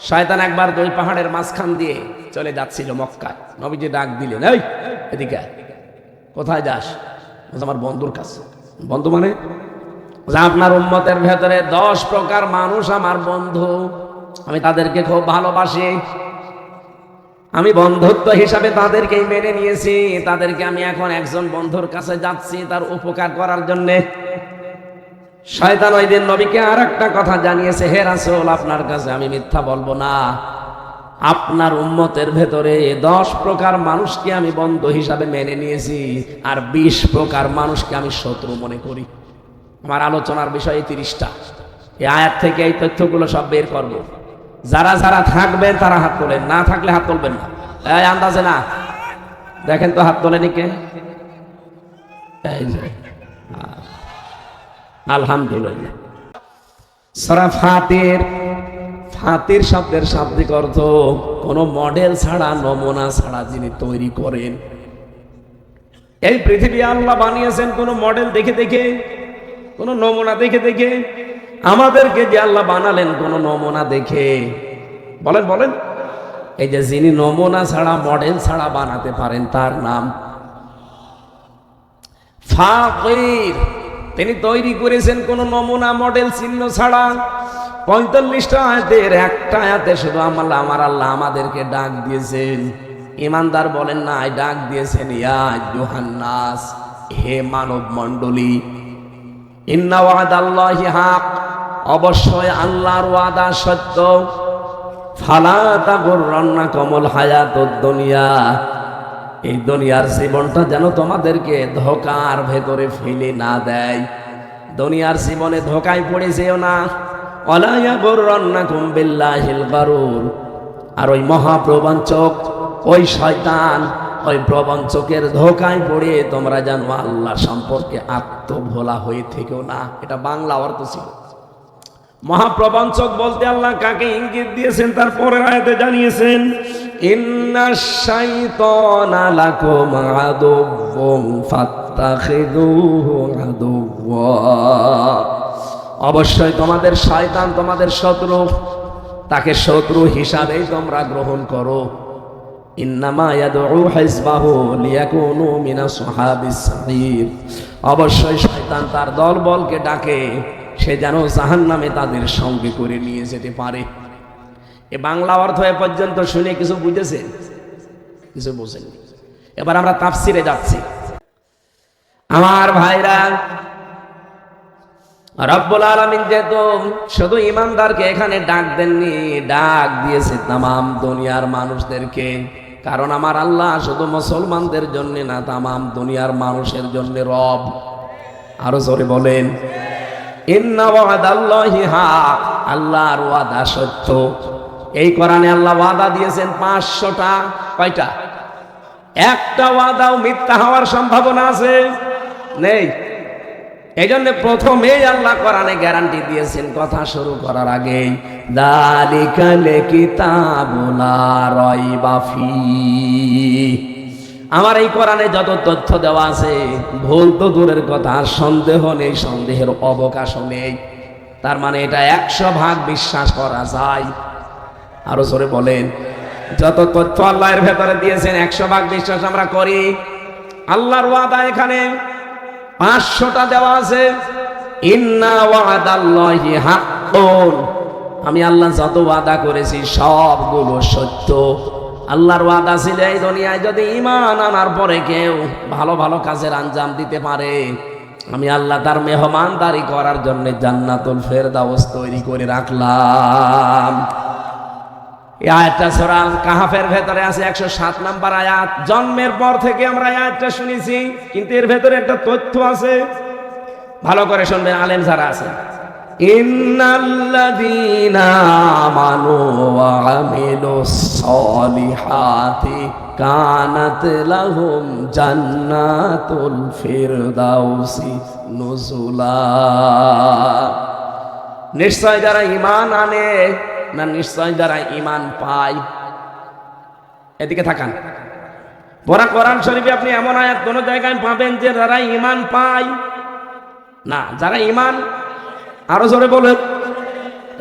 শয়তান একবার দুই পাহাড়ের মাঝখান দিয়ে চলে যাচ্ছিল মক্কায়। নবীজি ডাক দিলেন, এই এদিকে আয়। কোথায় যাস? আমার বন্ধুর কাছে। বন্ধু মানে? আপনার উম্মতের ভেতরে 10 প্রকার মানুষ আমার বন্ধু, আমি তাদেরকে খুব ভালোবাসি, আমি বন্ধুত্ব হিসাবে তাদেরকেই মেনে নিয়েছি, তাদেরকে আমি এখন একজন বন্ধুর কাছে যাচ্ছি তার উপকার করার জন্যে। শয়তান ওই দিন নবীকে আর একটা কথা জানিয়েছে, হে রাসূল, আপনার কাছে আমি মিথ্যা বলবো না, আপনার উম্মতের ভেতরে 10 প্রকার মানুষকে আমি বন্ধু হিসাবে মেনে নিয়েছি, আর 20 প্রকার মানুষকে আমি শত্রু মনে করি। আমার আলোচনার বিষয় 30টা। এই আয়াত থেকে এই তথ্যগুলো সব বের করব। যারা যারা থাকবেন তারা হাত তোলেন, না থাকলে হাত তুলবেন না। এই আন্দাজে না, দেখেন তো হাত তোলেনি কে? এই যে, আলহামদুলিল্লাহ। সূরা ফাতির, ফাতির শব্দের শাব্দিক অর্থ কোনো মডেল ছাড়া, নমুনা ছাড়া যিনি তৈরি করেন। এই পৃথিবী আল্লাহ বানিয়েছেন কোনো মডেল দেখে দেখে, কোনো নমুনা দেখে দেখে। আমাদেরকে যে আল্লাহ বানালেন কোনো নমুনা দেখে। বলেন বলেন, এই যে যিনি নমুনা ছাড়া, মডেল ছাড়া বানাতে পারেন তার নাম ফাকির। তিনি তৈরি করেছেন কোন নমুনা, মডেল, চিহ্ন ছাড়া। 45টা আয়াতের একটা আয়াতে শুধু আমার আল্লাহ আমাদেরকে ডাক দিয়েছেন। ইমানদার বলেন না, ডাক দিয়েছেন ইয়া আইয়ুহান্নাস, হে মানব মণ্ডলী, ইন্না ওয়াদাল্লাহি হক, অবশ্যই আল্লাহর ওয়াদা সত্য। ফালা তাগুররান্নাকুমুল হায়াতুদ দুনিয়া, এই দুনিয়ার জীবনটা যেন তোমাদেরকে ধোঁকার ভেতরে ফেলে না দেয়। দুনিয়ার জীবনে ধোঁকায় পড়ে যেও না। ওয়ালা ইয়াগুররান্নাকুম বিল্লাহিল গারুর, আর ওই মহাপ্রবঞ্চক, ওই শয়তান, ওই প্রবঞ্চকের ধোঁকায় পড়ে তোমরা যেন আল্লাহ সম্পর্কে আত্মভোলা হয়ে থেকেও না। এটা বাংলা অর্থ ছিল। মহাপ্রবঞ্চক বলতে আল্লাহ কাকে ইঙ্গিত দিয়েছেন তার পরের আয়াতে জানিয়েছেন, ইন্নাশ শাইতানা লাকুম আদুউম ফাত্তাখিযুহু আদুওয়া, অবশ্যই তোমাদের শয়তান তোমাদের শত্রু, তাকে শত্রু হিসাবেই তোমরা গ্রহণ করো। ইন্নামা ইয়াদউ হিজবাহু লিয়াকুনু মিনাস সাহাবিস সাঈর, অবশ্যই শয়তান তার দলবলকে ডাকে সে যেন জাহান্নামে তাদের সঙ্গে করে নিয়ে যেতে পারে। এ বাংলা অর্থ এ পর্যন্ত শুনে কিছু বুঝেছেন? কিছু বুঝেননি। এবার আমরা তাফসিরে যাচ্ছি। আমার ভাইরা, রব্বুল আলামিন যেহেতু শুধু ইমানদারকে এখানে ডাক দেননি, ডাক দিয়েছে তামাম দুনিয়ার মানুষদেরকে। কারণ আমার আল্লাহ শুধু মুসলমানদের জন্য না, তামাম দুনিয়ার মানুষের জন্য রব। আরো জোরে বলেন, ইন্না ওয়াদাল্লাহি হক, আল্লাহর ওয়াদা সত্য। এই কোরআনে আল্লাহ ওয়াদা দিয়েছেন 500টা। কয়টা? একটা ওয়াদাও মিথ্যা হওয়ার সম্ভাবনা আছে নেই। এই জন্য প্রথমেই আল্লাহ কোরআনে গ্যারান্টি দিয়েছেন কথা শুরু করার আগেই, যালিকাল কিতাবু লা রাইবা ফীহ, আমার এই কোরআনে যত তথ্য দেওয়া আছে ভুল তো দূরের কথা, সন্দেহ নেই, সন্দেহের অবকাশও নেই। তার মানে এটা 100% বিশ্বাস করা যায়। আরো জোরে বলেন, যত তথ্য আল্লাহর ভেতরে দিয়েছেন 100% বিশ্বাস আমরা করি। আল্লাহর ওয়াদা এখানে 500টা দেওয়া আছে। ইন্না ওয়াদাল্লাহি হাক্কুন, আমি আল্লাহ যত ওয়াদা করেছি সবগুলো সত্য। আল্লাহর ওয়াদা ছিল এই দুনিয়ায় যদি ঈমান আনার পরে কেউ ভালো ভালো কাজের আঞ্জাম দিতে পারে, আমি আল্লাহ তার মেহমানদারি করার জন্য জান্নাতুল ফেরদাউস তৈরি করে রাখলাম। এই আয়াতটা সূরা কাহফের ভেতরে আছে, 107 নম্বর আয়াত। জন্মের পর থেকে আমরা আয়াতটা শুনেছি, কিন্তু এর ভেতরে একটা তথ্য আছে, ভালো করে শুনবেন আলেম যারা আছে। ইন্নাল্লাযীনা আমানু ওয়া আমিলুস সলিহাতি কানাত লাহুম জান্নাতুল ফিরদাউসি নুজুলা, নিশ্চয় যারা ঈমান আনে, না নিশ্চয় যারা ঈমান পায়। এদিকে তাকান, পুরা কোরআন শরীফে আপনি এমন আয়াত কোন জায়গায় পাবেন যে যারা ঈমান পায় না, যারা ঈমান, আরো জোরে বলেন,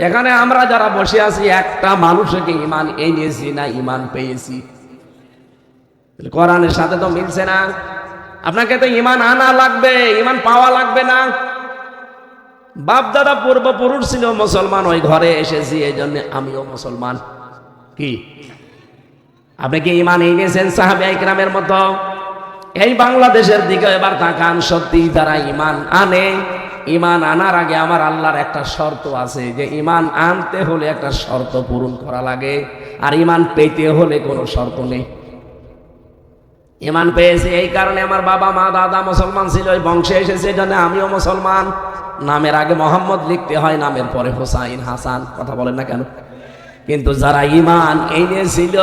এখানে আমরা যারা বসে আছি একটা মানুষকে ইমান এনেছি না ইমান পেয়েছি? কোরআনের সাথে তো মিলছে না। আপনাকে তো ইমান আনা লাগবে, ইমান পাওয়া লাগবে না। বাপ দাদা পূর্বপুরুষ ছিল মুসলমান, ওই ঘরে এসেছি, এই জন্য আমিও মুসলমান। কি আপনি কি ইমান এনেছেন সাহাবা ইকরামের মতো? এই বাংলাদেশের দিকে এবার তাকান, সত্যি তারা ইমান আনে। ইমান আনার আগে আমার আল্লাহর একটা শর্ত আছে, যে ইমান আনতে হলে একটা শর্ত পূরণ করা লাগে, আর ইমান পেতে হলে কোনো শর্ত নেই। ইমান পেয়েছে এই কারণে, আমার বাবা মা দাদা মুসলমান ছিল, ওই বংশে এসেছে, এই জন্য আমিও মুসলমান। নামের আগে মোহাম্মদ লিখতে হয়, নামের পরে হোসাইন হাসান, কথা বলেন না কেন? কিন্তু যারা ইমান এনেছিল,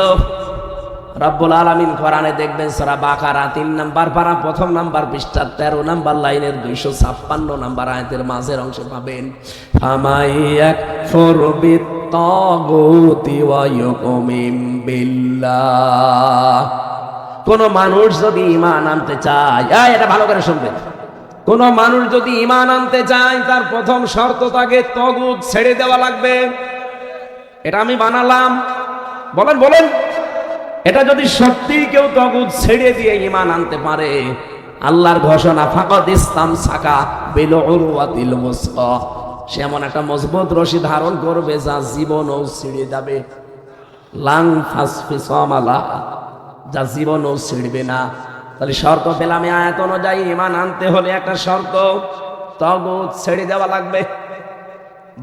রব্বুল আলামিন কোরআনে দেখবেন সূরা বাকারা 3 নম্বর পারা 1 নম্বর পৃষ্ঠা 13 নম্বর লাইনের 256 নম্বর আয়াতের মাঝের অংশে পাবেন, ফামাইয়াকফুর বিত্তাগুতি ওয়া ইউমিন বিল্লাহ। কোন মানুষ যদি ঈমান আনতে চায়, এটা ভালো করে শুনবেন, কোন মানুষ যদি ঈমান আনতে চায়, তার প্রথম শর্ত তাকে তাগুত ছেড়ে দেওয়া লাগবে। এটা আমি বানালাম, বলেন বলেন। এটা যদি সত্যি কেউ তাগুত ছেড়ে দিয়ে ঈমান আনতে পারে, আল্লাহর ঘোষণা ফাকাদ ইসতামসাকা বিল উরওয়াতিল ওয়াসকা, সে এমন একটা মজবুত রশি ধারণ করবে যা জীবনও ছিঁড়ে যাবে। লাং ফাসফিসামালা, যা জীবনও ছিঁড়বে না। তাহলে শর্ত পেলাম, আয়াত অনুযায়ী ঈমান আনতে হলে একটা শর্ত, তাগুত ছেড়ে দেওয়া লাগবে।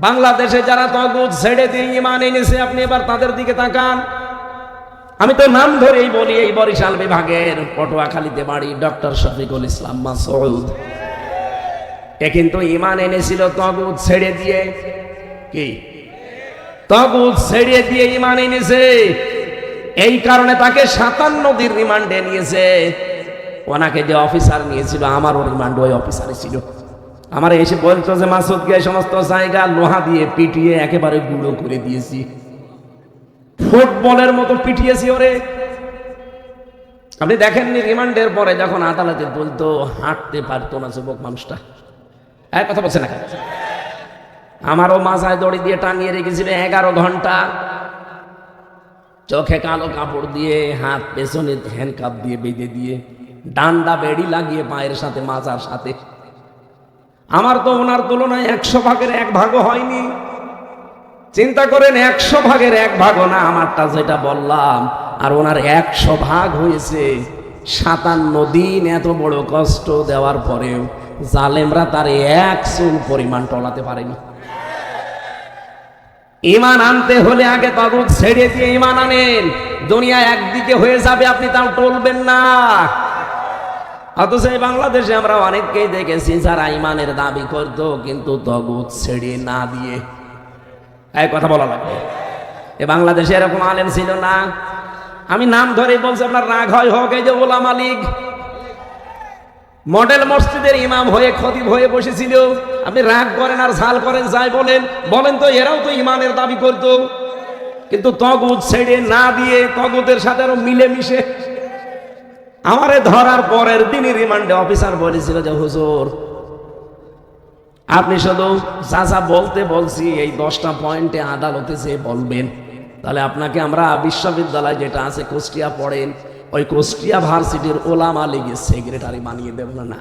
বাংলাদেশে যারা তাগুত ছেড়ে দিয়ে ঈমান এনেছে, আপনি এবার তাদের দিকে তাকান। আমি তো নাম ধরেই বলি, এই বরিশাল বিভাগের পটুয়াখালীতে বাড়ি ডক্টর শফিকুল ইসলাম মাসউদ। এ কিন্তু ঈমান এনেছিল তাগুত ছেড়ে দিয়ে। কি তাগুত ছেড়ে দিয়ে ঈমান এনেছে, এই কারণে তাকে 57 দিন রিমান্ডে নিয়েছে। ওনাকে যে অফিসার নিয়েছিল, আমারও রিমান্ড ওই অফিসারই ছিল। আমার এসে বলতো যে মাসুদকে সমস্ত জায়গা লোহা দিয়ে পিটিয়ে একেবারে গুঁড়ো করে দিয়েছি, ফুটবলের মতো পিটিয়েছি ওরে। আপনি দেখেননি রিমান্ডের পরে যখন আদালতে বলতো, হাঁটতে পারতো না যুবক মানুষটা। এক কথা বলছে না, আমারও মাথায় দড়ি দিয়ে টাঙিয়ে রেখেছিল 11 ঘন্টা, চোখে কালো কাপড় দিয়ে, হাত পেছনে হ্যান্ডকাপ দিয়ে বেঁধে দিয়ে, ডান্ডা বেড়ি লাগিয়ে পায়ের সাথে মাজার সাথে। আমার তো ওনার তুলনায় 100 ভাগের 1 ভাগও হয়নি। চিন্তা করেন, 100 ভাগের 1 ভাগও না আমারটা যেটা বললাম, আর ওনার 100 ভাগ হয়েছে। 57 দিন এত বড় কষ্ট দেওয়ার পরেও জালেমরা তার 1 চুল পরিমাণ টলাতে পারেনি। ঈমান আনতে হলে আগে তাগুত ছেড়ে দিয়ে ঈমান আনেন। দুনিয়া একদিকে হয়ে যাবে, আপনি তাও টলবেন না। অথচ এই বাংলাদেশে আমরা অনেককেই দেখেছি যারা ঈমানের দাবি করত, কিন্তু তাগুত ছেড়ে না দিয়ে। এই কথা বলা লাগবে। এ বাংলাদেশে এরকম আলেম ছিল না। আমি নাম ধরে বলছি, আপনার রাগ হয় হোক, এই যে ওলামা লীগ মডেল মসজিদের ইমাম হয়ে খতিব হয়ে বসেছিল। আপনি রাগ করেন আর ঝাল করেন, যাই বলেন বলেন, তো এরাও তো ইমানের দাবি করত, কিন্তু তাগুত ছেড়ে না দিয়ে তাগুতের সাথে আরো মিলেমিশে। আমারে ধরার পরের দিনই রিমান্ডে অফিসার বলেছিল যে হুজুর, আপনি শুধু যা যা বলতে বলছি এই 10টা পয়েন্টে আদালতে যে বলবেন, তাহলে আপনাকে আমরা বিশ্ববিদ্যালয় যেটা আছে কুষ্টিয়া পড়েন, ওই কুষ্টিয়া ভার্সিটির ওলামা লীগের সেক্রেটারি বানিয়ে দেব না।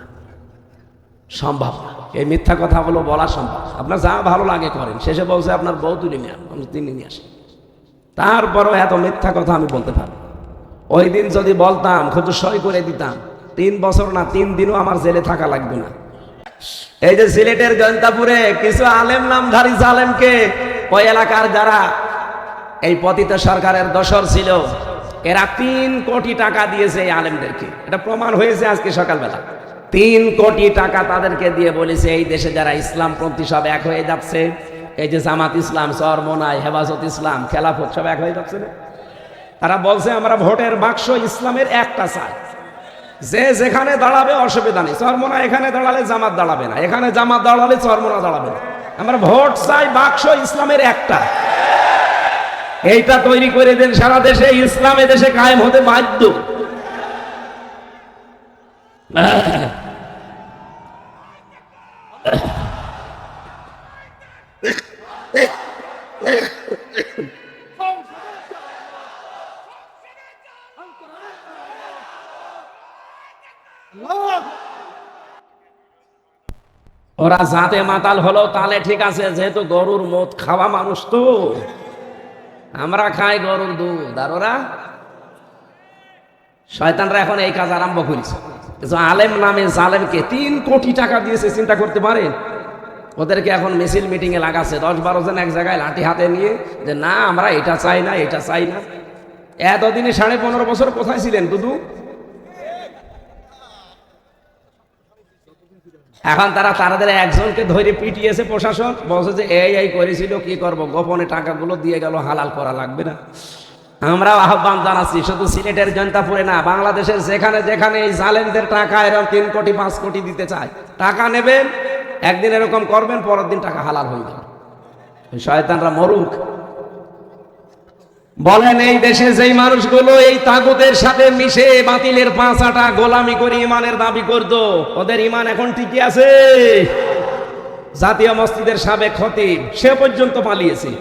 সম্ভব না, এই মিথ্যা কথাগুলো বলা সম্ভব। আপনার যা ভালো লাগে করেন। শেষে বলছে আপনার বউ তুলে নিয়ে তিনি নিয়ে আসেন। তারপরও এত মিথ্যা কথা আমি বলতে পারি। ওই দিন যদি বলতাম, খুঁজে সই করে দিতাম, 3 বছর না 3 দিনও আমার জেলে থাকা লাগবে না। এই যে সিলেটের জয়ন্তাপুরে কিছু আলেম নামধারী জালেমকে, ওই এলাকার যারা এই পতিত সরকারের দোসর ছিল, এরা 3 কোটি টাকা দিয়েছে এই আলেমদেরকে। এটা প্রমাণ হয়েছে আজকে সকালবেলা। 3 কোটি টাকা তাদেরকে দিয়ে বলেছে, এই দেশে যারা ইসলামপন্থী সব এক হয়ে যাচ্ছে, এই যে জামাত ইসলাম, চরমনাই, হেফাজত ইসলাম, খেলাফত সব এক হয়ে যাচ্ছে না, তারা বলছে আমরা ভোটের বাক্স ইসলামের একটা চাই, যে যেখানে দাঁড়াবে অসুবিধা নেই। চরমনা এখানে দাঁড়ালে জামাত দাঁড়াবে না, এখানে জামাত দাঁড়ালে চরমনা দাঁড়াবে না, আমরা ভোট চাই বাক্স ইসলামের একটা। এইটা তৈরি করে দেন, সারা দেশে ইসলাম দেশে কায়েম হতে বাধ্য। ওরা জাতে মাতাল হলো তাহলে ঠিক আছে, যেহেতু গরুর মদ খাওয়া মানুষ তো, আমরা খাই গরুর দুধ, আর ওরা শয়তানরা এখন এই কাজ আরম্ভ করেছে। আলেম নামে জালেমকে 3 কোটি টাকা দিয়েছে, চিন্তা করতে পারেন। ওদেরকে এখন মিছিল মিটিং এ লাগাচ্ছে 10-12 জন এক জায়গায় লাঠি হাতে নিয়ে, যে না আমরা এটা চাই না, এটা চাই না। এতদিনে 15.5 বছর কোথায় ছিলেন দুদু? এখন তাদের একজনকে ধরে পিটিয়েছে প্রশাসন, বলছে যে এই করেছিল, কি করব, গোপনে টাকাগুলো দিয়ে গেল, হালাল করা লাগবে না। আমরা আহ্বান জানাচ্ছি, শুধু সিলেটের জনতাপুরে না, বাংলাদেশের যেখানে যেখানে এই জালেমদের টাকা এরকম 3 কোটি 5 কোটি দিতে চায়, টাকা নেবেন, একদিন এরকম করবেন, পরের দিন টাকা হালাল হয়ে যাবে। শয়তানরা মরুক। বলেন এই দেশে যেই মানুষগুলো এই তাগুতের সাথে মিশে বাতিলের পাঁচাটা গোলামি করে ইমানের দাবি করত, ওদের ইমান এখন ঠিকই আছে? জাতীয় মসজিদের সাবেক খতিব সে পর্যন্ত পালিয়েছে,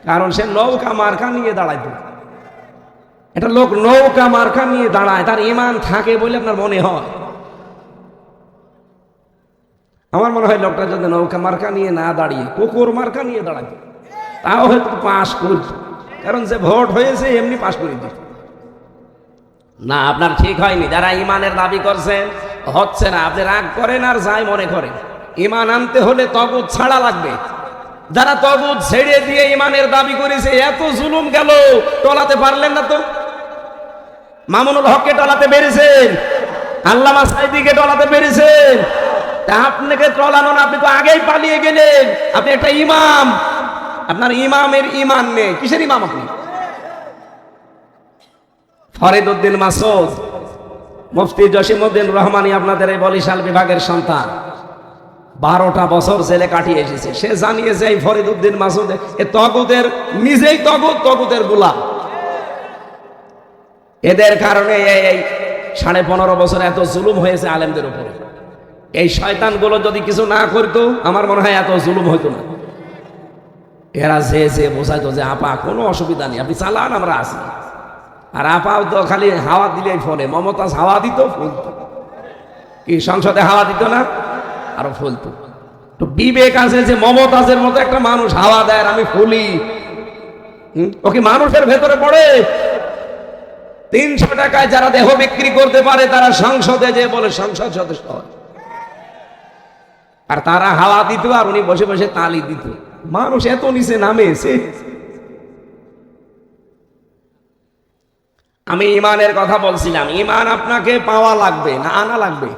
কারণ সে নৌকা মার্কা নিয়ে দাঁড়াইতো। এটা লোক নৌকা মার্কা নিয়ে দাঁড়ায়, তার ইমান থাকে বলে আপনার মনে হয়? আমার মনে হয় লোকটা যদি নৌকা মার্কা নিয়ে না দাঁড়িয়ে কুকুর মার্কা নিয়ে দাঁড়াইতো, তাও হয়তো পাশ করত, কারণ যে ভোট হয়েছে এমনি পাশ করে দিত না। আপনার ঠিক হয়নি। যারা ইমানের দাবি করছেন হচ্ছে না, আপনি রাগ করেন আর যাই মনে করেন, ইমান আনতে হলে তগুত ছাড়া লাগবে। যারা তগুত ছেড়ে দিয়ে ইমানের দাবি করেছে, এত জুলুম গেল, টলাতে পারলেন না তো। মামুনুল হককে টলাতে পেরেছেন, আল্লামা সাইদিকে টলাতে পেরেছেন, আপনাকে টলানো না, আপনি তো আগেই পালিয়ে গেলেন। আপনি একটা ইমাম, আপনার ইমামের ইমান নেই, কিসের ইমাম আপনি? ফরিদ উদ্দিন মাসুদ, মুফতি জসিমউদ্দিন রহমানী আপনাদের এই বরিশাল বিভাগের সন্তান, 12টা বছর জেলে কাটিয়ে এসেছে। সে জানিয়েছে এই ফরিদ উদ্দিন মাসুদ এ তগুতের, নিজেই তগুতের গোলাম। এদের কারণে এই 15.5 বছর এত জুলুম হয়েছে আলেমদের উপরে। এই শয়তানগুলো যদি কিছু না করতো, আমার মনে হয় এত জুলুম হইতো না। এরা যে বোঝাইতো যে আপা কোনো অসুবিধা নেই, আপনি চালান, আমরা আসি। আর আপাও তো খালি হাওয়া দিলেই ফলে। মমতাজ হাওয়া দিত, ফুলতো। কি সংসদে হাওয়া দিত না? আরো ফুলতো। তো বিবেক আছে যে মমতাজের মতো একটা মানুষ হাওয়া দেয় আর আমি ফুলি, ও কি মানুষের ভেতরে পড়ে? 300 টাকায় যারা দেহ বিক্রি করতে পারে, তারা সংসদে যে বলে সংসদ সদস্য হয়। আর তারা হাওয়া দিত আর উনি বসে বসে তালি দিত। মানুষ এত নিচে নামে এসে। আমি ইমানের কথা বলছিলাম, ইমান আপনাকে পাওয়া লাগবে না আনা লাগবে।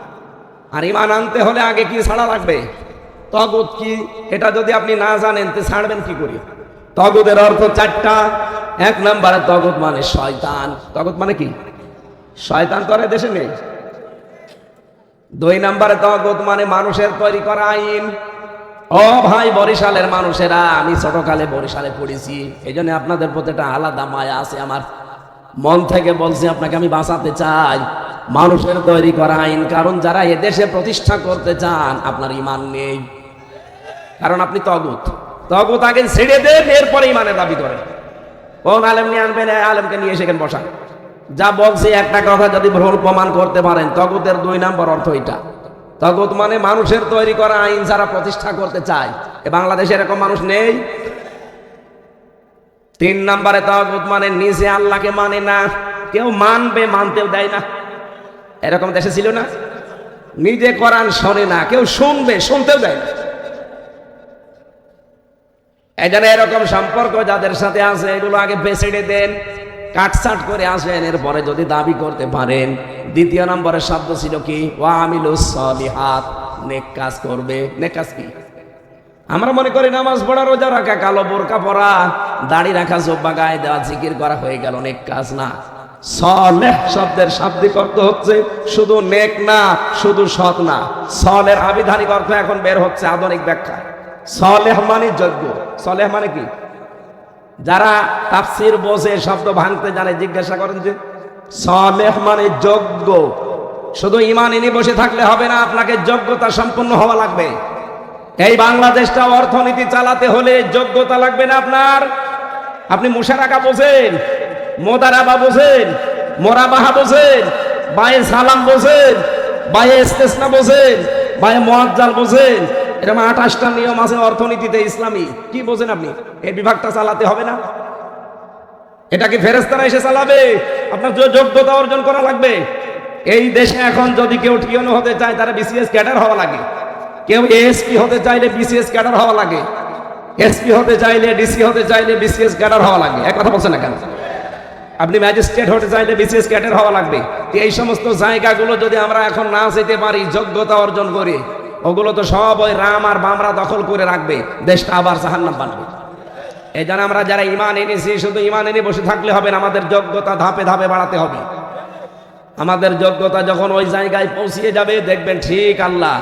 আর ইমান আনতে হলে আগে কি ছাড়া লাগবে? তগুত কি, এটা যদি আপনি না জানেন তো ছাড়বেন কি করে? তগুতের অর্থ 4টা। 1 নম্বরে তগুত মানে শয়তান। তগুত মানে কি? শয়তান তো আর দেশে নেই। 2 নম্বরে তগুত মানে মানুষের তৈরি করা আইন। ও ভাই বরিশালের মানুষেরা, আমি ছোটকালে বরিশালে পড়েছি, এই জন্য আপনাদের প্রতি একটা আলাদা মায়া আছে। আমার মন থেকে বলছি, আপনাকে আমি বাঁচাতে চাই। মানুষের তৈরি করা আইন, কারণ যারা এদেশে প্রতিষ্ঠা করতে চান, আপনার ইমান নেই, কারণ আপনি তগুত আগে ছেড়ে দেন, এরপরে ইমানের দাবি করেন। কোন আলেম নিয়ে আনবেন? আলেমকে নিয়ে সেখানে বসান। যা বলছি একটা কথা যদি ভুল প্রমাণ করতে পারেন, তগুতের 2 নম্বর অর্থ এটা। তগুত মানে মানুষের তৈরি করা আইন যারা প্রতিষ্ঠা করতে চায়। এ বাংলাদেশে এরকম মানুষ নেই। 3 নম্বরে তগুত মানে নিজে আল্লাহকে মানে না, কেউ মানবে, মানতেও দেয় না। এরকম দেশে ছিল না? নিজে কোরআন শোনে না, কেউ শুনবে, শুনতেও দেয় না। এই জন্য এরকম সম্পর্ক যাদের সাথে আছে, এগুলো আগে বেছেড়ে দেন, কাটছাট করে আসেন, এরপরে যদি দাবি করতে পারেন। 2 নম্বরের শব্দ ছিল কি? ওয়া আমিলুস সলিহাত, নেক কাজ করবে। নেক কাজ কি? আমরা মনে করি নামাজ পড়া, রোজা রাখা, কালো বোরকা পরা, দাড়ি রাখা, জুব্বা গায়ে দেওয়া, জিকির করা হয়ে গেল নেক কাজ না। সলেহ শব্দের শাব্দিক অর্থ হচ্ছে শুধু নেক না, শুধু সৎ না। সলের আবিধানিক অর্থ এখন বের হচ্ছে আধুনিক ব্যাখ্যা। সলেহ মানে যোগ্য। সলেহ মানে কি? যারা তাফসীর বোঝে, শব্দ ভাঙতে জানে, জিজ্ঞাসা করেন যে সলেহ মানে যোগ্য। শুধু ঈমান এনে বসে থাকলে হবে না, আপনাকে যোগ্যতা সম্পন্ন হওয়া লাগবে। এই বাংলাদেশটা অর্থনীতি চালাতে হলে যোগ্যতা লাগবে না আপনার। আপনি মুশারাকা বোঝেন, মোদারাবা বোঝেন, মোরাবাহা বোঝেন, বায়ে সালাম বোঝেন, বায়ে ইস্তেসনা বোঝেন, ভাই মুআজ্জাল বোঝেন? এরকম 28টা নিয়ম আছে অর্থনীতিতে ইসলামী, কি বোঝেন আপনি? এই বিভাগটা চালাতে হবে না? এটা কি ফেরেশতারা এসে চালাবে? আপনার যোগ্যতা অর্জন করা লাগবে। এই দেশে এখন যদি কেউ টিওনো হতে চায় তারা বিসিএস ক্যাডার হওয়া লাগে, কেউ এএসপি হতে চাইলে বিসিএস ক্যাডার হওয়া লাগে, এসপি হতে চাইলে ডিসি হতে চাইলে বিসিএস ক্যাডার হওয়া লাগে। এক কথা বলছেন না কেন? আপনি ম্যাজিস্ট্রেট হতে চাইলে বিসিএস ক্যাডার হওয়া লাগবে। এই সমস্ত জায়গাগুলো যদি আমরা এখন না যেতে পারি, যোগ্যতা অর্জন করে, ওগুলো তো সব ওই রাম আর বামরা দখল করে রাখবে, দেশটা আবার জাহান্নাম বানাবে। এই জন্য আমরা যারা ঈমান এনেছি, শুধু ঈমান এনে বসে থাকলে হবে না, আমাদের যোগ্যতা ধাপে ধাপে বাড়াতে হবে। আমাদের যোগ্যতা যখন ওই জায়গায় পৌঁছিয়ে যাবে, দেখবেন ঠিক আল্লাহ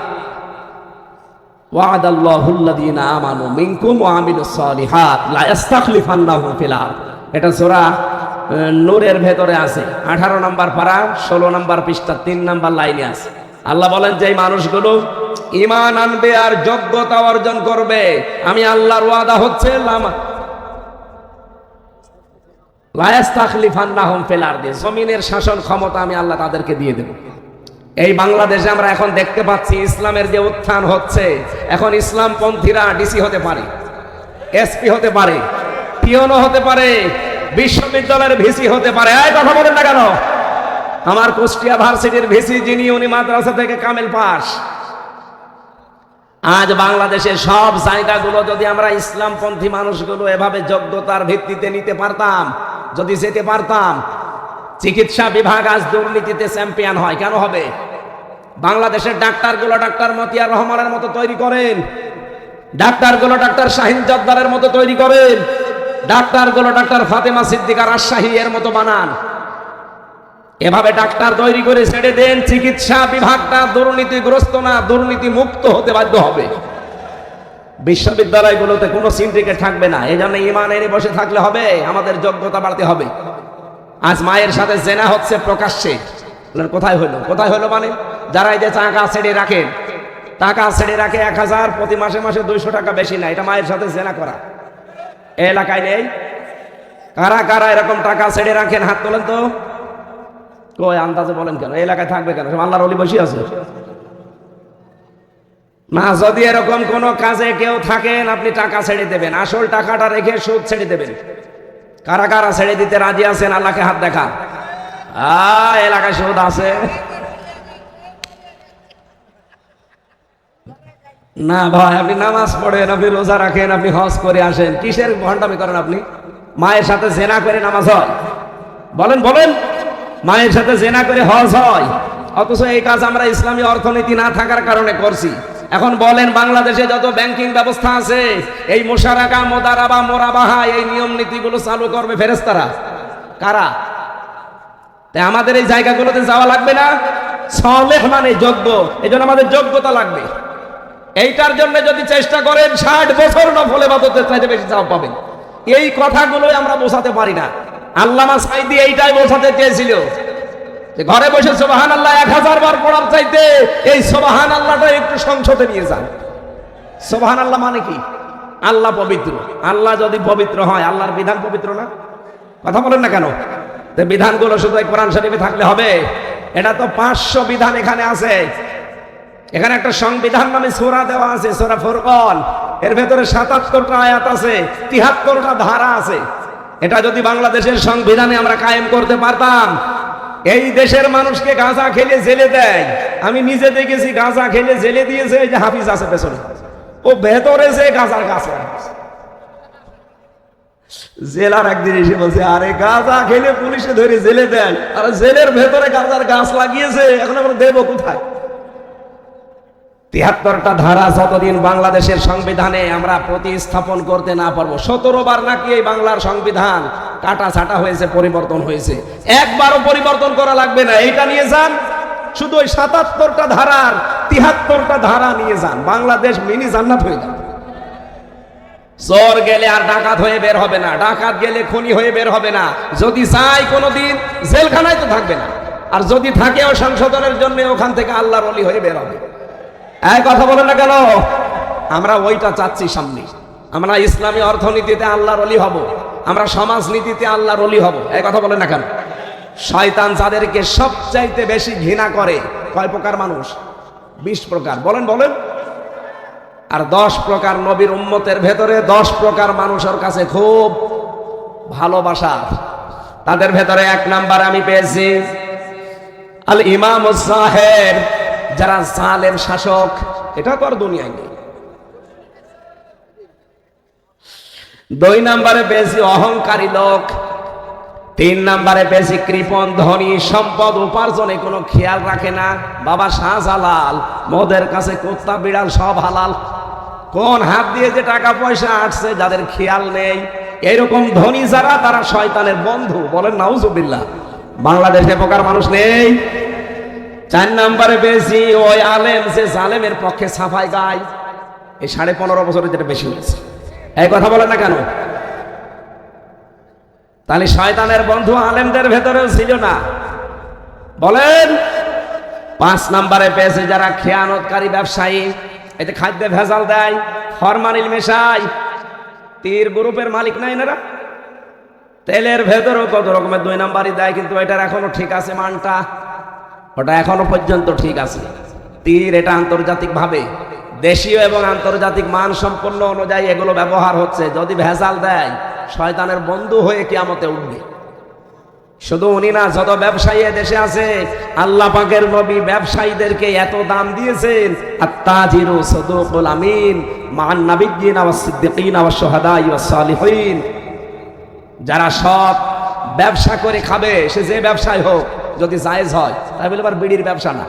ওয়াদাল্লাহুল্লাযীনা আমানু মিনকুম ওয়া আমিলুস সালিহাত লা ইস্তাখলিফান্নাহুম ফিল আরদ। এটা সূরা নূরের ভেতরে আছে, 18 নম্বর পারা 16 নম্বর পৃষ্ঠা 3 নম্বর লাইনে আছে। আল্লাহ বলেন যে এই মানুষগুলো ঈমান আনবে আর যোগ্যতা অর্জন করবে, আমি আল্লাহর ওয়াদা হচ্ছে লা ইস্তাখলিফান্নাহুম ফিল আরদ, জমিনের শাসন ক্ষমতা আমি আল্লাহ তাদেরকে দিয়ে দেব। এই বাংলাদেশে আমরা এখন দেখতে পাচ্ছি ইসলামের যে উত্থান হচ্ছে, এখন ইসলামপন্থীরা ডিসি হতে পারে, এসপি হতে পারে, পিওনো হতে পারে, বিশ্ববিদ্যালয়ের ভিসি হতে পারে। এই কথা বলেন না কেন? আমার কুষ্টিয়া ভার্সিটির ভিসি যিনি, উনি মাদ্রাসা থেকে কামেল পাস। আজ বাংলাদেশের সব জায়গাগুলো যদি আমরা ইসলামপন্থী মানুষগুলো এভাবে যোগ্যতার ভিত্তিতে নিতে পারতাম, যদি যেতে পারতাম, চিকিৎসা বিভাগ আজ দুর্নীতিতে চ্যাম্পিয়ন হয়। কেন হবে? বাংলাদেশের ডাক্তারগুলো ডাক্তার মতিয়ার রহমানের মতো তৈরি করেন, ডাক্তারগুলো ডাক্তার শাহিন জব্বারের মতো তৈরি করেন, ডাক্তারগুলো ডাক্তার ফাতেমা সিদ্দিকা রাজশাহী এর মতো বানান। এভাবে ডাক্তার তৈরি করে ছেড়ে দেন, চিকিৎসা বিভাগটা দুর্নীতিগ্রস্ত না, দুর্নীতি মুক্ত হতে বাধ্য হবে। বিশ্ববিদ্যালয়গুলোতে কোনো সিন্ডিকেট থাকবে না। এই জন্য ঈমান এনে বসে থাকলে হবে, আমাদের যোগ্যতা বাড়তে হবে। আজ মায়ের সাথে জেনা হচ্ছে প্রকাশ্যে। কোথায় হলো? কোথায় হলো মানে যারা এই যে টাকা ছেড়ে রাখেন, টাকা ছেড়ে রাখে 1000, প্রতি মাসে মাসে 200 টাকা বেশি না, এটা মায়ের সাথে জেনা করা। এই এলাকায় নেই? কারা কারা এরকম টাকা ছেড়ে রাখেন? হাত তোলেন তো। কই আন্দাজে বলেন কেন? এই এলাকায় থাকবে কেন? আল্লাহর ওলি বসে আছে না। যদি এরকম কোন কাজে কেউ থাকেন, আপনি টাকা ছেড়ে দেবেন, আসল টাকাটা রেখে সুদ ছেড়ে দেবেন। কারা কারা ছেড়ে দিতে রাজি আছেন? আল্লাহকে হাত দেখা। এলাকায় সুদ আছে না ভাই? আপনি নামাজ পড়েন, আপনি রোজা রাখেন, আপনি হজ করে আসেন, কিসের ভণ্ডামি করেন আপনি? মায়ের সাথে জেনা করে নামাজ হয়? বলেন বলেন, মায়ের সাথে জেনা করে হজ হয়? অথচ এই কাজ আমরা ইসলামী অর্থনীতি না থাকার কারণে করছি। এখন বলেন, বাংলাদেশে যত ব্যাংকিং ব্যবস্থা আছে, এই মুশারাকা, মোদারাবা, মোরাবাহা, এই নিয়ম নীতিগুলো চালু করবে ফেরেশতারা। কারা? তাই আমাদের এই জায়গাগুলোতে যাওয়া লাগবে না? সালেহ মানে যোগ্য, এই জন্য আমাদের যোগ্যতা লাগবে। এইটার জন্য যদি চেষ্টা করেন, 60 বছর নফল ইবাদতের চাইতে বেশি সওয়াব পাবেন। এই কথাগুলোই আমরা বোঝাতে পারি না। আল্লামা সাঈদী এইটাই বোঝাতে চেয়েছিল যে ঘরে বসে সুবহানাল্লাহ 1000 বার পড়ার চাইতে এই সুবহানাল্লাহটা একটু সংসদে নিয়ে যান। সুবহানাল্লাহ মানে কি? আল্লাহ পবিত্র। আল্লাহ যদি পবিত্র হয়, আল্লাহর বিধান পবিত্র না? কথা বলেন না কেন? তো বিধানগুলো শুধু কোরআন শরীফে থাকলে হবে? এটা তো 500 বিধান এখানে আছে। এখানে একটা সংবিধান নামে সূরা দেওয়া আছে, সূরা ফুরকান। এর ভেতরে 77টা আয়াত আছে, 73টা ধারা আছে। এটা যদি বাংলাদেশের সংবিধানে আমরা কায়েম করতে পারতাম, এই দেশের মানুষকে গাঁজা খেলে জেলে দেয়। আমি নিজে দেখেছি, গাঁজা খেলে জেলে দিয়েছে। এই যে হাফিজ আছে পেছনে, ও ভেতরে যে গাঁজার গাছ লাগাচ্ছে। জেলার একদিন এসে বলছে, আরে গাঁজা খেলে পুলিশে ধরে জেলে দেয়, আর জেলের ভেতরে গাঁজার গাছ লাগিয়েছে, এখন আমরা দেবো কোথায়? 73টা ধারা যতদিন বাংলাদেশের সংবিধানে আমরা প্রতিস্থাপন করতে না পারবো, 17 বার নাকি এই বাংলার সংবিধান কাটা ছাটা হয়েছে, পরিবর্তন হয়েছে, একবারও পরিবর্তন করা লাগবে না। এইটা নিয়ে যান, শুধু ওই 77টা ধারার 73টা ধারা নিয়ে যান, বাংলাদেশ মিনি জান্নাত হয়ে যাবে। চোর গেলে আর ডাকাত হয়ে বের হবে না, ডাকাত গেলে খুনি হয়ে বের হবে না। যদি চাই কোনোদিন জেলখানায় তো থাকবে না, আর যদি থাকেও সংশোধনের জন্য ওখান থেকে আল্লাহর ওলি হয়ে বের হবে। এই কথা বলেন না কেন? আমরা ওইটা চাচ্ছি সামনে। আমরা ইসলামী অর্থনীতিতে আল্লাহর ওলি হব, আমরা সমাজনীতিতে আল্লাহর ওলি হব। এই কথা বলেন না কেন? শয়তান যাদেরকে সবচাইতে বেশি ঘৃণা করে, কয় প্রকার মানুষ? 20 প্রকার, বলেন বলেন। আর 10 প্রকার নবীর উম্মতের ভেতরে 10 প্রকার মানুষের কাছে খুব ভালোবাসা। তাদের ভেতরে 1 নাম্বার আমি পেয়েছি আল ইমাম সাহেব, যারা জালেম শাসক, এটা তো আর দুনিয়ায় নেই। 2 নাম্বারে পেয়েছি অহংকারী লোক। 3 নাম্বারে পেয়েছি কৃপণ ধনী, সম্পদ উপার্জনে কোনো খেয়াল রাখে না। বাবা শাহজালাল, মদের কাছে কুত্তা বিড়াল সব হালাল, কোন হাত দিয়ে যে টাকা পয়সা আসছে যাদের খেয়াল নেই। এরকম ধনী যারা, তারা শয়তানের বন্ধু, বলেন নাউজুবিল্লাহ। বাংলাদেশে প্রকার মানুষ নেই। 4 নাম্বারে পেয়েছি ওই আলেম যে জালেমের পক্ষে সাফাই গায়। এই 15.5 বছরে যেটা বেশি হয়েছে। এই কথা বলেন না কেন? তাহলে শয়তানের বন্ধু আলেমদের ভেতরেও ছিল না, বলেন। 5 নাম্বারে পেয়েছে যারা খেয়ানতকারী ব্যবসায়ী, এতে খাদ্যে ভেজাল দেয়, ফরমালিন মেশায়। তীর গ্রুপের মালিক নাই এনারা। তেলের ভেতরেও কত রকমের 2 নাম্বারই দেয়, কিন্তু এটার এখনো ঠিক আছে মানটা, ওটা এখনো পর্যন্ত ঠিক আছে। তীর এটা আন্তর্জাতিক ভাবে, দেশীয় এবং আন্তর্জাতিক মান সম্পন্ন অনুযায়ী এগুলো ব্যবহার হচ্ছে। যদি ভেজাল দেয়, শয়তানের বন্ধু হয়ে কিয়ামতে উঠবে। শুধু উনি না, যত ব্যবসায়ী দেশে আছে, আল্লাহ পাকের নবী ব্যবসায়ীদেরকে এত দাম দিয়েছেন। আত-তাজিরু সাদুকুল আমিন মান নাবিয়্যিনা ওয়াস সিদ্দিকিনা ওয়াস শুহাদাই ওয়াস সালিহিন। যারা সৎ ব্যবসা করে খাবে, সে যে ব্যবসায় হোক, যদি জায়েজ হয়, তাই বলে আবার বিড়ির ব্যবসা না,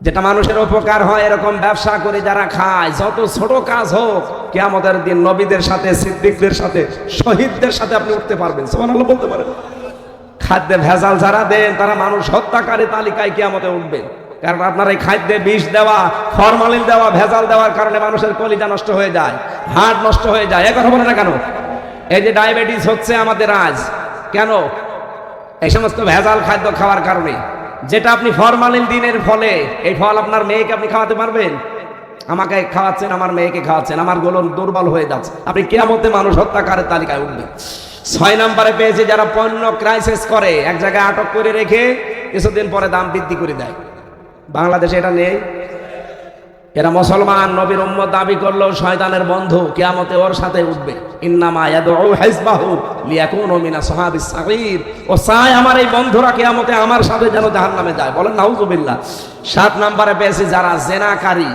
যেটা মানুষের উপকার হয়, এরকম ব্যবসা করে যারা খায়, যত ছোট কাজ হোক, কিয়ামতের দিন নবীদের সাথে, সিদ্দিকদের সাথে, শহীদদের সাথে আপনি উঠতে পারবেন। সুবহানাল্লাহ বলতে পারেন। খাদ্যে ভেজাল যারা দেন, তারা মানুষ হত্যাকারী তালিকায় কিয়ামতে উঠবে। কারণ আপনার এই খাদ্যে বিষ দেওয়া, ফরমালিন দেওয়া, ভেজাল দেওয়ার কারণে মানুষের কলিজা নষ্ট হয়ে যায়, হার্ট নষ্ট হয়ে যায়। এ কথা বলে না কেন? এই যে ডায়াবেটিস হচ্ছে আমাদের আজ, কেন? এই সমস্ত ভেজাল খাদ্য খাওয়ার কারণে। যেটা আপনি ফরমালিন দিনের ফলে, এই ফল আপনার মেয়েকে আপনি খাওয়াতে পারবেন? আমাকে খাওয়াচ্ছেন, আমার মেয়েকে খাওয়াচ্ছেন, আমার গোলন দুর্বল হয়ে যাচ্ছে। আপনি কিয়ামতে মানুষ হত্যাকারের তালিকায় উঠবেন। 6 নাম্বারে পেয়েছে যারা পণ্য ক্রাইসিস করে, এক জায়গায় আটক করে রেখে কিছুদিন পরে দাম বৃদ্ধি করে দেয়। বাংলাদেশে এটা নেই। এরা মুসলমান, নবীর উম্মত দাবি করলেও শয়তানের বন্ধু, কিয়ামতে ওর সাথে উঠবে। ইন্নামা ইয়াদউ হিজবাহু লিয়াকুনু মিনা আসহাবিস সাগীর। ও চায় আমার এই বন্ধুরা কিয়ামতে আমার সাথে যেন জাহান্নামে যায়, বলেন নাউজুবিল্লাহ। 7 নাম্বারে পেয়েছি যারা জেনাকারী।